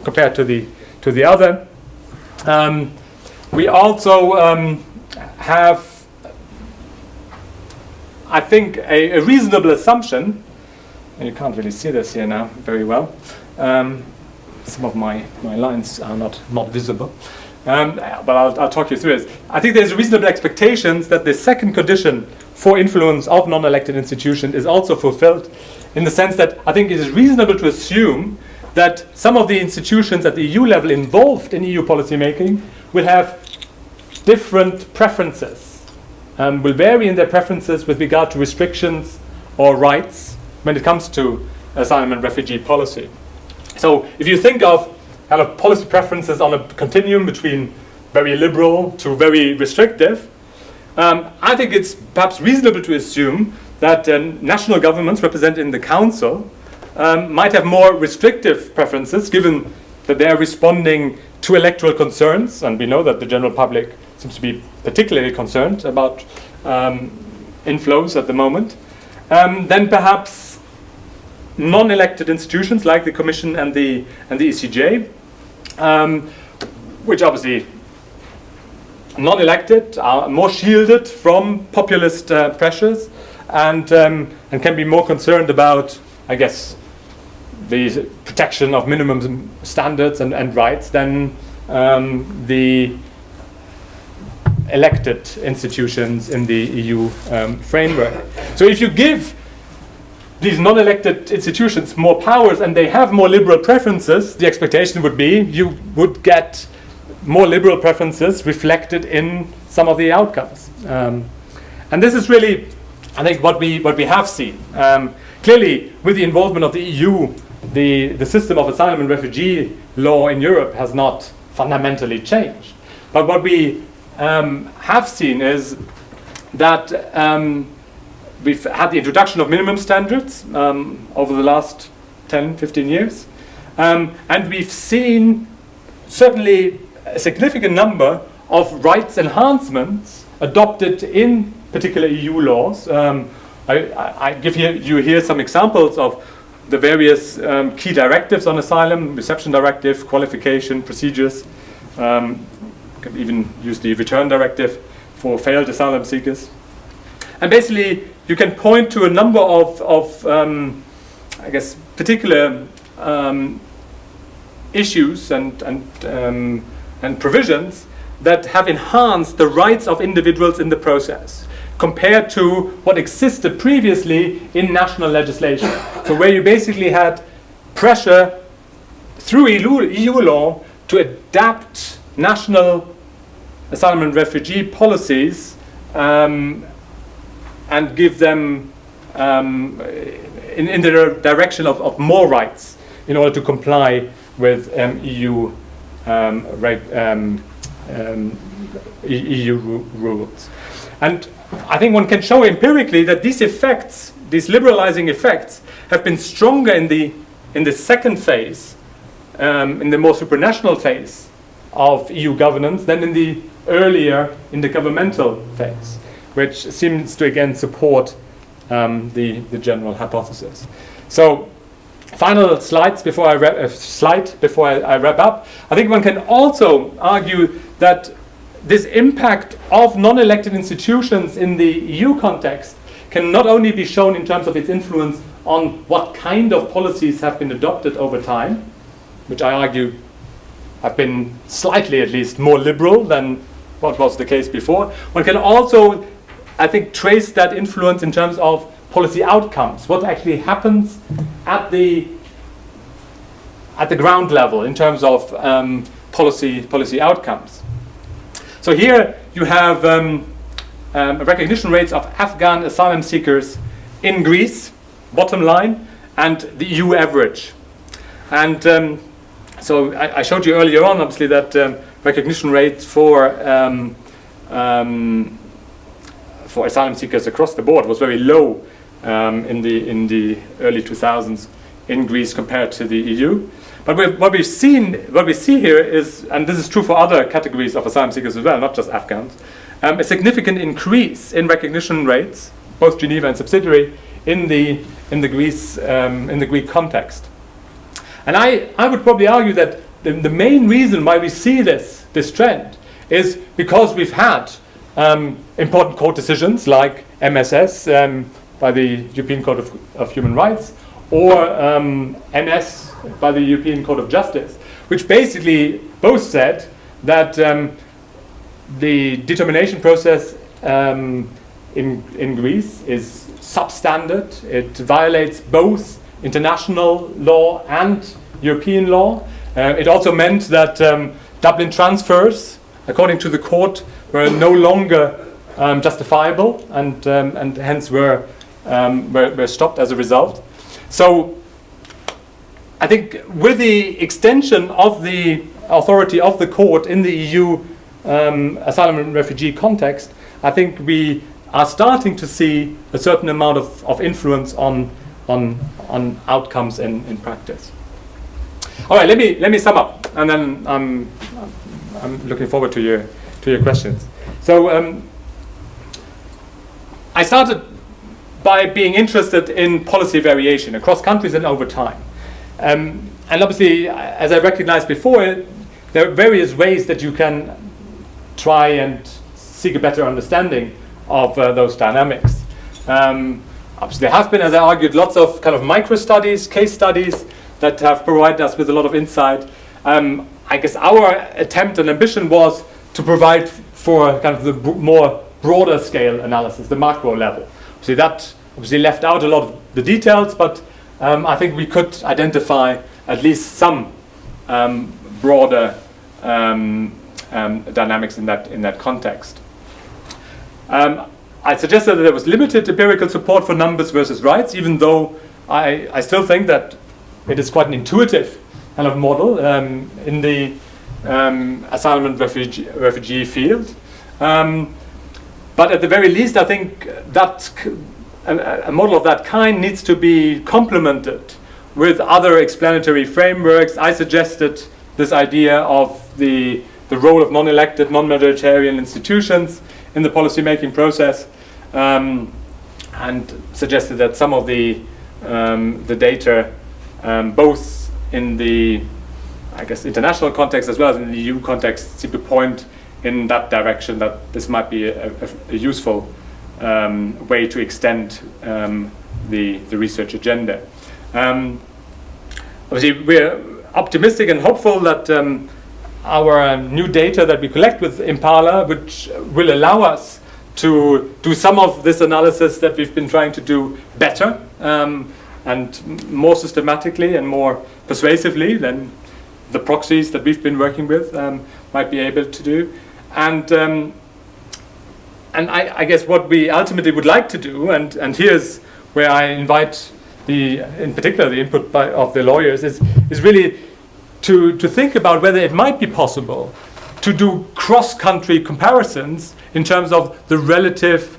compared to the other. We also have, I think, a reasonable assumption, and you can't really see this here now very well. Some of my lines are not visible, but I'll talk you through this. I think there's reasonable expectations that the second condition for influence of non-elected institutions is also fulfilled, in the sense that I think it is reasonable to assume that some of the institutions at the EU level involved in EU policy making will have different preferences, will vary in their preferences with regard to restrictions or rights when it comes to asylum and refugee policy. So if you think of kind of policy preferences on a continuum between very liberal to very restrictive, I think it's perhaps reasonable to assume that national governments represented in the Council might have more restrictive preferences, given that they are responding to electoral concerns, and we know that the general public seems to be particularly concerned about inflows at the moment. Then perhaps non-elected institutions like the Commission and the ECJ which obviously non-elected are more shielded from populist pressures, and can be more concerned about, I guess, the protection of minimum standards and rights than the elected institutions in the EU framework. So if you give these non-elected institutions more powers and they have more liberal preferences, the expectation would be you would get more liberal preferences reflected in some of the outcomes. And this is really, I think, what we have seen. Clearly, with the involvement of the EU, the system of asylum and refugee law in Europe has not fundamentally changed. But what we have seen is that we've had the introduction of minimum standards over the last 10, 15 years. And we've seen certainly a significant number of rights enhancements adopted in particular EU laws. I give you here some examples of the various key directives on asylum: reception directive, qualification, procedures. Can even use the return directive for failed asylum seekers. And basically, you can point to a number of I guess, particular issues and provisions that have enhanced the rights of individuals in the process, compared to what existed previously in national legislation. So where you basically had pressure through EU law to adapt national asylum and refugee policies and give them in the direction of more rights in order to comply with EU EU rules. And I think one can show empirically that these effects, these liberalizing effects, have been stronger in the second phase, in the more supranational phase of EU governance than in the earlier governmental phase, which seems to again support the general hypothesis. So, final slides before I wrap up. I think one can also argue that this impact of non-elected institutions in the EU context can not only be shown in terms of its influence on what kind of policies have been adopted over time, which I argue have been slightly at least more liberal than what was the case before. One can also, I think, trace that influence in terms of policy outcomes, what actually happens at the ground level in terms of policy outcomes. So here you have recognition rates of Afghan asylum seekers in Greece, bottom line, and the EU average. And so I showed you earlier on, obviously, that recognition rates for asylum seekers across the board was very low in the early 2000s in Greece compared to the EU. But what we see here is, and this is true for other categories of asylum seekers as well, not just Afghans, a significant increase in recognition rates, both Geneva and subsidiary, in the Greek context. And I would probably argue that the main reason why we see this trend is because we've had important court decisions like MSS by the European Court of Human Rights, or NS by the European Court of Justice, which basically both said that the determination process in Greece is substandard. It violates both international law and European law. It also meant that Dublin transfers, according to the court, were no longer justifiable, and hence were stopped as a result. So I think with the extension of the authority of the court in the EU asylum and refugee context, I think we are starting to see a certain amount of influence on outcomes in practice. All right, let me sum up, and then I'm looking forward to your questions. So I started by being interested in policy variation across countries and over time. And obviously, as I recognized before, there are various ways that you can try and seek a better understanding of those dynamics. Obviously, there have been, as I argued, lots of kind of micro studies, case studies that have provided us with a lot of insight. I guess our attempt and ambition was to provide for kind of the more broader scale analysis, the macro level. So that obviously left out a lot of the details, but I think we could identify at least some broader dynamics in that context. I suggested that there was limited empirical support for numbers versus rights, even though I still think that it is quite an intuitive kind of model in the asylum and refugee field. But at the very least, I think that a model of that kind needs to be complemented with other explanatory frameworks. I suggested this idea of the role of non-elected, non-majoritarian institutions in the policy-making process, and suggested that some of the data, both in the, I guess, international context as well as in the EU context, seem to point in that direction, that this might be a useful way to extend the research agenda. Obviously, we're optimistic and hopeful that our new data that we collect with Impala, which will allow us to do some of this analysis that we've been trying to do better and more systematically and more persuasively than the proxies that we've been working with might be able to do. And I guess what we ultimately would like to do, and here's where I invite in particular the input of the lawyers, is really to think about whether it might be possible to do cross-country comparisons in terms of the relative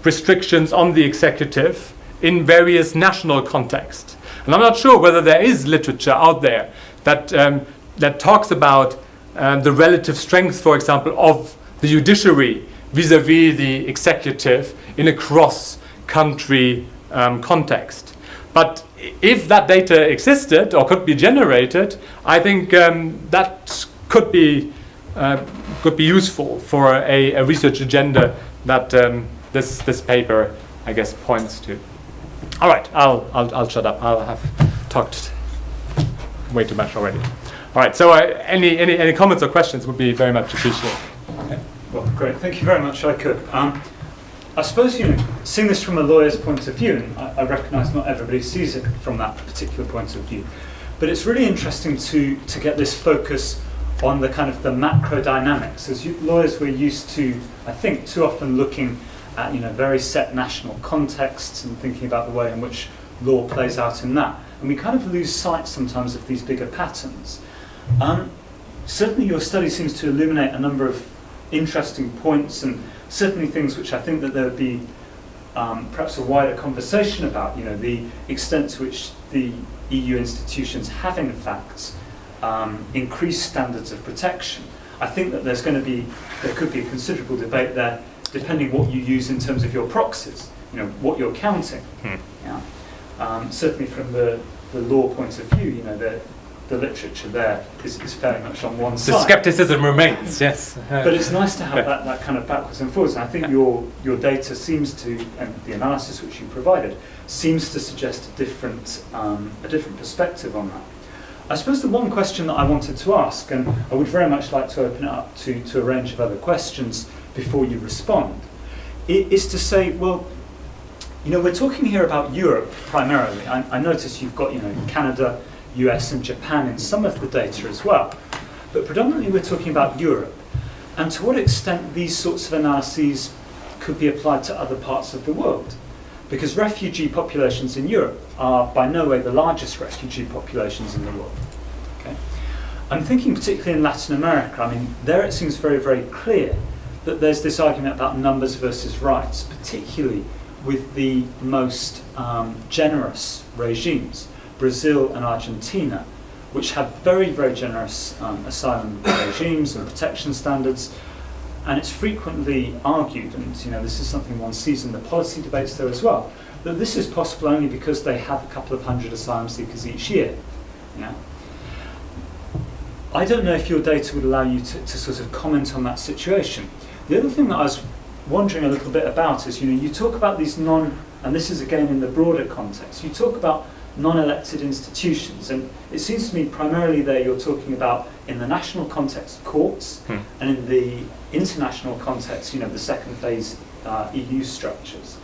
restrictions on the executive in various national contexts. And I'm not sure whether there is literature out there that talks about the relative strength, for example, of the judiciary vis-à-vis the executive in a cross-country context. But if that data existed or could be generated, I think that could be useful for a research agenda that this paper, I guess, points to. All right, I'll shut up. I'll have talked way too much already. All right, so any comments or questions would be very much appreciated. Okay. Well, great. Thank you very much, Eiko. I suppose, seeing this from a lawyer's point of view, and I recognise not everybody sees it from that particular point of view, but it's really interesting to get this focus on the kind of the macro dynamics. As lawyers, we're used to, I think, too often looking at very set national contexts and thinking about the way in which law plays out in that, and we kind of lose sight sometimes of these bigger patterns. Certainly, your study seems to illuminate a number of interesting points, and certainly things which I think that there would be perhaps a wider conversation about, the extent to which the EU institutions have in fact increased standards of protection. I think that there could be a considerable debate there, depending what you use in terms of your proxies, what you're counting. Yeah. Certainly from the law point of view, the literature there is very much on one side. The skepticism remains, yes. But it's nice to have that kind of backwards and forwards. And I think your data seems to, and the analysis which you provided, seems to suggest a different perspective on that. I suppose the one question that I wanted to ask, and I would very much like to open it up to a range of other questions before you respond, is to say, well, we're talking here about Europe primarily. I notice you've got, Canada, US and Japan in some of the data as well. But predominantly we're talking about Europe. And to what extent these sorts of analyses could be applied to other parts of the world. Because refugee populations in Europe are by no way the largest refugee populations in the world. Okay? I'm thinking particularly in Latin America. I mean, there it seems very, very clear that there's this argument about numbers versus rights, particularly with the most generous regimes. Brazil and Argentina, which have very, very generous asylum regimes and protection standards. And it's frequently argued, and this is something one sees in the policy debates there as well, that this is possible only because they have a couple of hundred asylum seekers each year. Yeah. I don't know if your data would allow you to sort of comment on that situation. The other thing that I was wondering a little bit about is, you talk about these and this is again in the broader context, you talk about non-elected institutions, and it seems to me primarily there you're talking about, in the national context, courts, and in the international context, the second phase EU structures.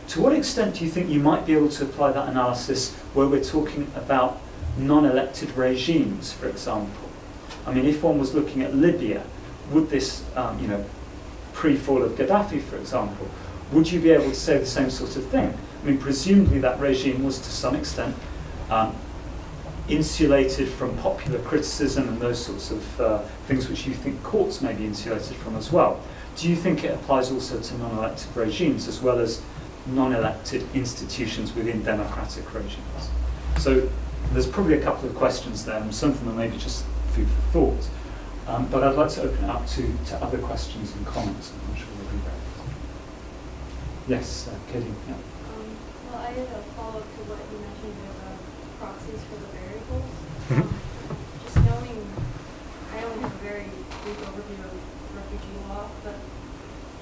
To what extent do you think you might be able to apply that analysis where we're talking about non-elected regimes, for example? I mean, if one was looking at Libya, would this, pre-fall of Gaddafi, for example, would you be able to say the same sort of thing? I mean, presumably that regime was to some extent insulated from popular criticism and those sorts of things which you think courts may be insulated from as well. Do you think it applies also to non-elected regimes as well as non-elected institutions within democratic regimes? So there's probably a couple of questions there, and some of them are maybe just food for thought. But I'd like to open it up to other questions and comments. I'm sure we'll be ready. Yes, Katie. Yeah. Well, I had a follow-up to what you mentioned about proxies for the variables. Just knowing, I only have a very brief overview of refugee law, but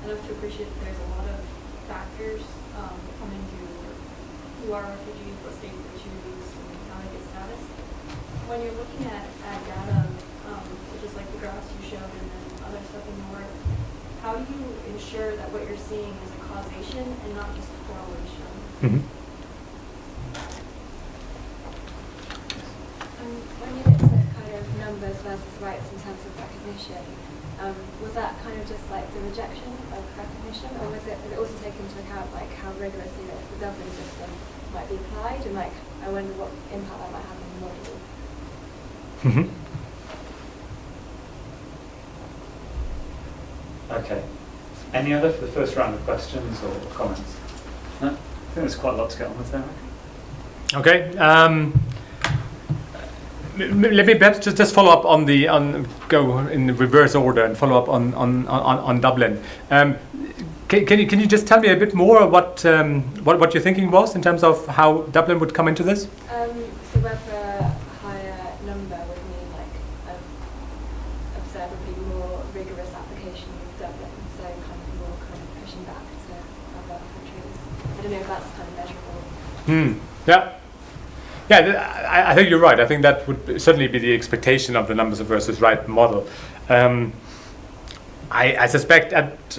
enough to appreciate that there's a lot of factors that come into who are refugees, what states they choose, and how they get status. When you're looking at data, such as like the graphs you showed and then other stuff in the work, how do you ensure that what you're seeing is a causation and not just a correlation? When you looked at kind of numbers versus rights in terms of recognition, was that kind of just like the rejection of recognition, or was it also take into account like how rigorously the Dublin system might be applied, and like I wonder what impact that might have on the model? Okay. Any other for the first round of questions or comments? No? I think there's quite a lot to get on with there. Okay. Let me perhaps just follow up go in the reverse order and follow up on Dublin. Can you just tell me a bit more what your thinking was in terms of how Dublin would come into this? So whether a higher number would mean like an observably more rigorous application of Dublin, so kind of more pushing back to other countries. I don't know if that's kind of measurable. Yeah. Yeah, I think you're right. I think that would certainly be the expectation of the numbers versus right model. I suspect at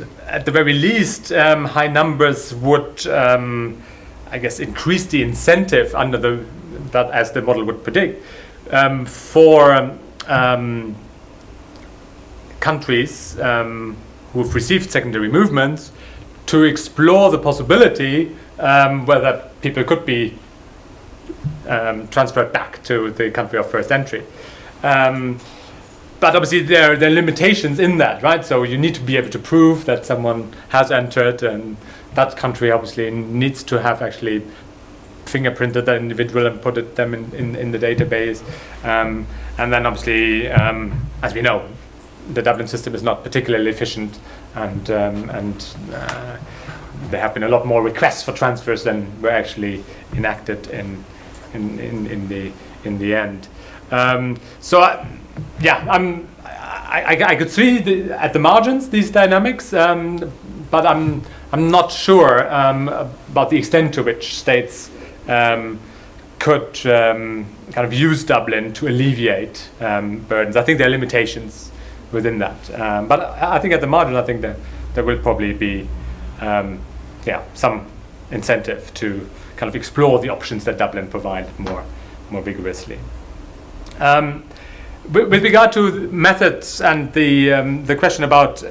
the very least, high numbers would, I guess, increase the incentive under that as the model would predict for countries who've received secondary movements to explore the possibility whether people could be transferred back to the country of first entry. But obviously there are limitations in that, right? So you need to be able to prove that someone has entered, and that country obviously needs to have actually fingerprinted that individual and put them in the database. And then obviously, as we know, the Dublin system is not particularly efficient, and there have been a lot more requests for transfers than were actually enacted in the end. I could see at the margins these dynamics, but I'm not sure about the extent to which states could kind of use Dublin to alleviate burdens. I think there are limitations within that, but I think at the margin, I think that there will probably be some incentive to kind of explore the options that Dublin provide more vigorously. With regard to methods and the question about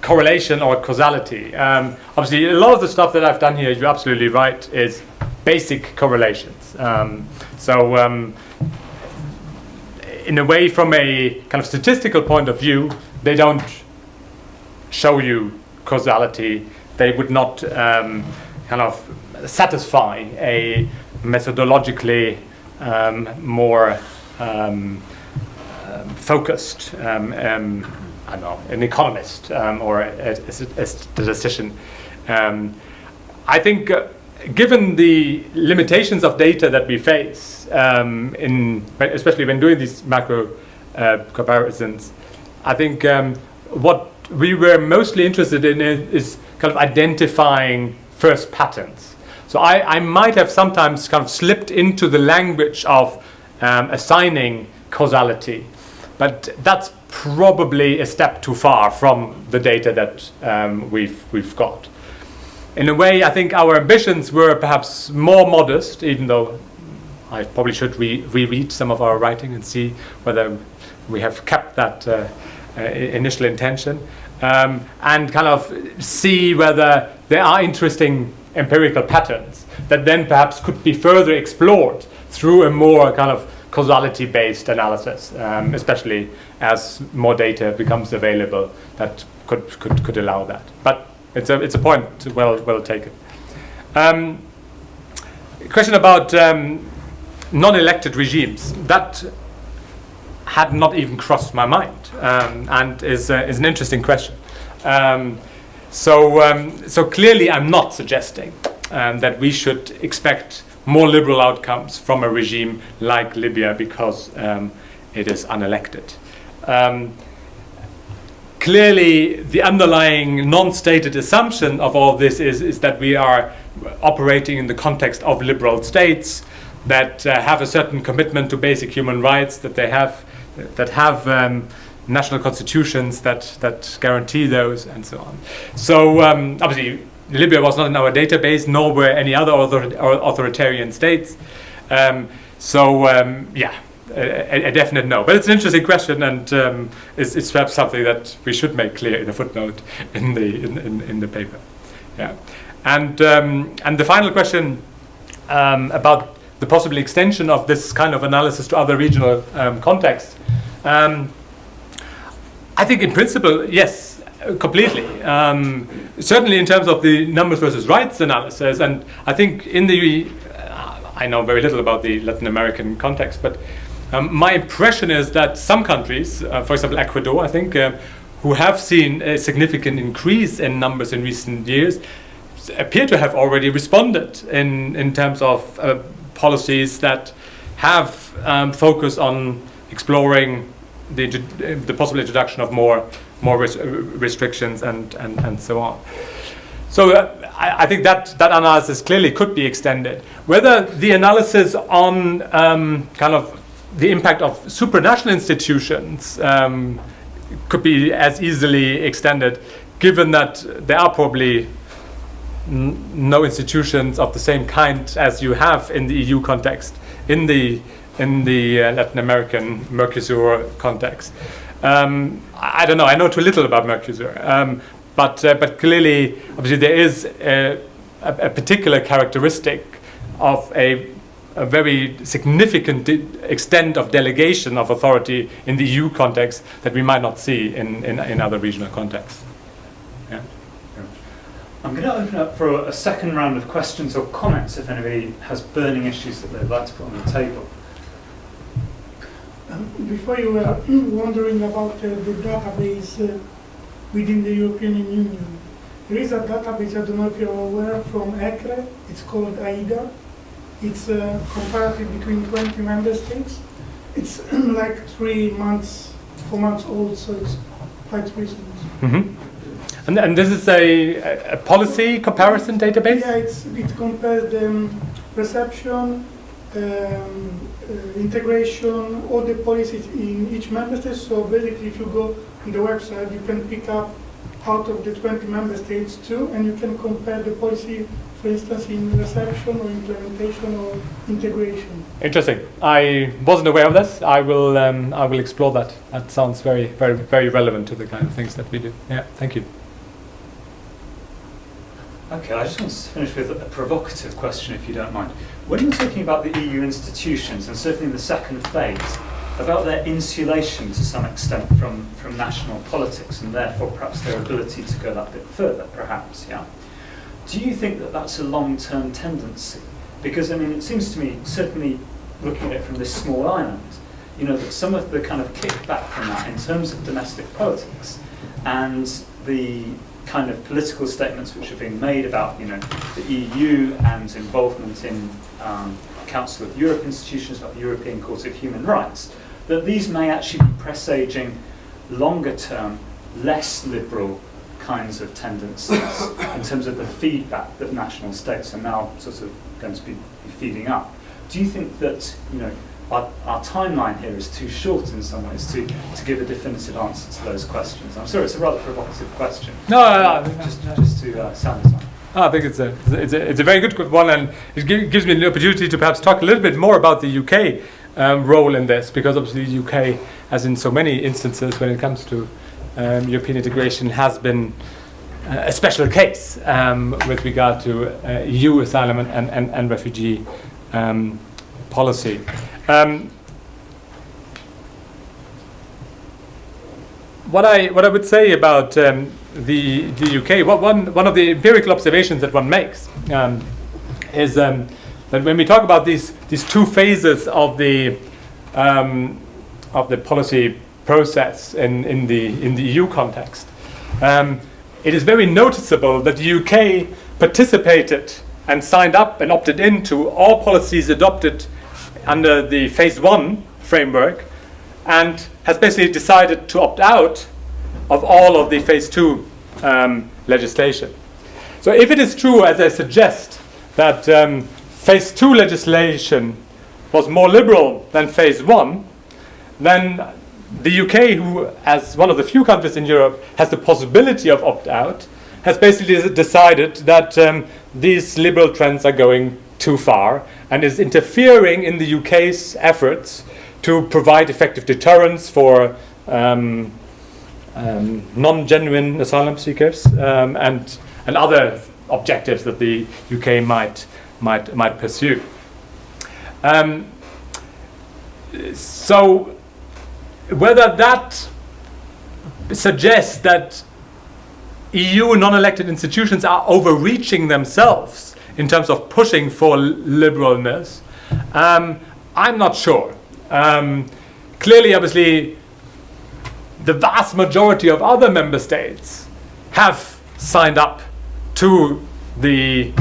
correlation or causality, obviously a lot of the stuff that I've done here, you're absolutely right, is basic correlations. In a way, from a kind of statistical point of view, they don't show you causality. They would not kind of satisfy a methodologically more focused, I don't know, an economist or a statistician. I think given the limitations of data that we face, especially when doing these macro comparisons, I think what we were mostly interested in is kind of identifying first patterns. So I might have sometimes kind of slipped into the language of assigning causality, but that's probably a step too far from the data that we've got. In a way, I think our ambitions were perhaps more modest, even though I probably should reread some of our writing and see whether we have kept that initial intention, and kind of see whether there are interesting empirical patterns that then perhaps could be further explored through a more kind of causality-based analysis, especially as more data becomes available that could allow that. But it's a point well taken. Question about non-elected regimes. That had not even crossed my mind, and is an interesting question. So clearly I'm not suggesting that we should expect more liberal outcomes from a regime like Libya because it is unelected. Clearly, the underlying non-stated assumption of all this is that we are operating in the context of liberal states that have a certain commitment to basic human rights, that have national constitutions that guarantee those, and so on. So obviously, Libya was not in our database, nor were any other authoritarian states. A definite no. But it's an interesting question, and it's perhaps something that we should make clear in a footnote in the paper. Yeah, and the final question about the possible extension of this kind of analysis to other regional contexts. I think in principle, yes, completely. Certainly in terms of the numbers versus rights analysis, and I think I know very little about the Latin American context, but my impression is that some countries, for example Ecuador, I think, who have seen a significant increase in numbers in recent years, appear to have already responded in terms of policies that have focused on exploring the possible introduction of more restrictions and so on. So I think that analysis clearly could be extended. Whether the analysis on kind of the impact of supranational institutions could be as easily extended, given that there are probably no institutions of the same kind as you have in the EU context, in the Latin American Mercosur context. I don't know. I know too little about Mercosur, but clearly, obviously, there is a particular characteristic of a very significant extent of delegation of authority in the EU context that we might not see in other regional contexts. Yeah. I'm going to open up for a second round of questions or comments if anybody has burning issues that they'd like to put on the table. Before you were wondering about the database within the European Union, there is a database, I don't know if you're aware, from ECRE. It's called AIDA. It's a comparative between 20 member states. It's like 4 months old, so it's quite recent. Mm-hmm. And this is a policy comparison database? Yeah, it compares the perception, integration, all the policies in each member state. So basically, if you go on the website, you can pick up out of the 20 member states too, and you can compare the policy, for instance, in reception or implementation or integration. Interesting. I wasn't aware of this. I will explore that. That sounds very, very, very relevant to the kind of things that we do. Yeah, thank you. Okay, I just want to finish with a provocative question, if you don't mind. When you're talking about the EU institutions, and certainly in the second phase, about their insulation to some extent from national politics, and therefore perhaps their ability to go that bit further, perhaps, yeah? Do you think that that's a long-term tendency? Because, I mean, it seems to me, certainly looking at it from this small island, you know, that some of the kind of kickback from that in terms of domestic politics and the kind of political statements which are being made about, the EU and involvement in Council of Europe institutions like the European Court of Human Rights, that these may actually be presaging longer term, less liberal kinds of tendencies in terms of the feedback that national states are now sort of going to be feeding up. Do you think that our timeline here is too short in some ways to give a definitive answer to those questions? I'm sorry, it's a rather provocative question. No, just to sound this out. I think it's a very good one, and it gives me the opportunity to perhaps talk a little bit more about the UK role in this, because obviously the UK, as in so many instances when it comes to European integration, has been a special case with regard to EU asylum and refugee policy. What I would say about the UK, one of the empirical observations that one makes is that when we talk about these two phases of the policy process in the EU context, it is very noticeable that the UK participated and signed up and opted into all policies adopted under the phase 1 framework, and has basically decided to opt out of all of the phase 2 legislation. So if it is true, as I suggest, that phase 2 legislation was more liberal than phase 1, then the UK, who as one of the few countries in Europe has the possibility of opt-out, has basically decided that these liberal trends are going too far and is interfering in the UK's efforts to provide effective deterrence for non-genuine asylum seekers and other objectives that the UK might pursue. So whether that suggests that EU non-elected institutions are overreaching themselves in terms of pushing for liberalness, I'm not sure. Clearly, obviously, the vast majority of other member states have signed up to the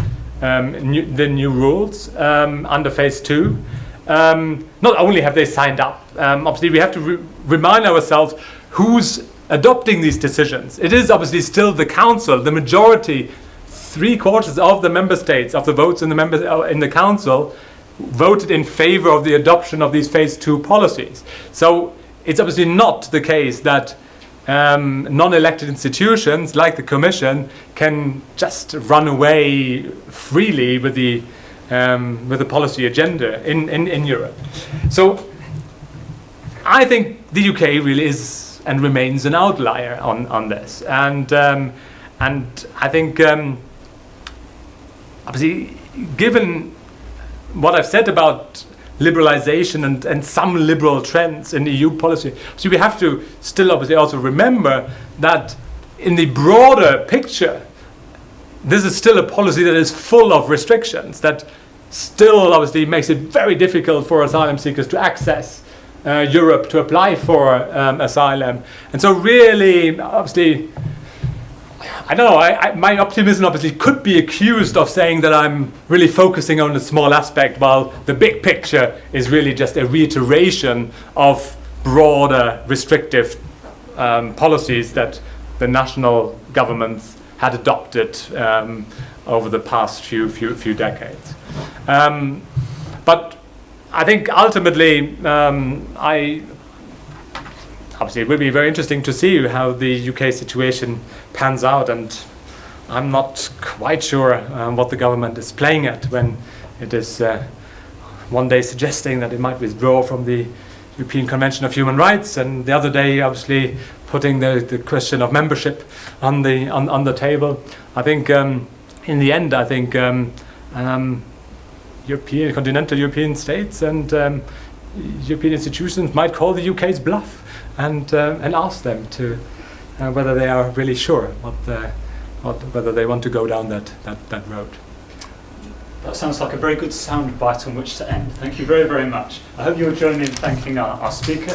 new rules under phase 2. Not only have they signed up, obviously we have to remind ourselves who's adopting these decisions. It is obviously still the Council, the majority, 3/4 of the member states, of the votes in the Council, voted in favor of the adoption of these phase 2 policies. So it's obviously not the case that non-elected institutions like the Commission can just run away freely with the policy agenda in Europe. So I think the UK really is and remains an outlier on this, and I think obviously, given what I've said about liberalization and some liberal trends in EU policy, so we have to still obviously also remember that in the broader picture, this is still a policy that is full of restrictions, that still obviously makes it very difficult for asylum seekers to access Europe, to apply for asylum. And so really, obviously, I don't know, my optimism obviously could be accused of saying that I'm really focusing on a small aspect, while the big picture is really just a reiteration of broader restrictive policies that the national governments had adopted over the past few decades. But I think ultimately, obviously it will be very interesting to see how the UK situation pans out, and I'm not quite sure what the government is playing at when it is one day suggesting that it might withdraw from the European Convention of Human Rights, and the other day obviously putting the question of membership on the table. I think in the end, I think continental European states and European institutions might call the UK's bluff and ask them to whether they are really sure whether they want to go down that road. That sounds like a very good sound bite on which to end. Thank you very, very much. I hope you'll join me in thanking our speaker.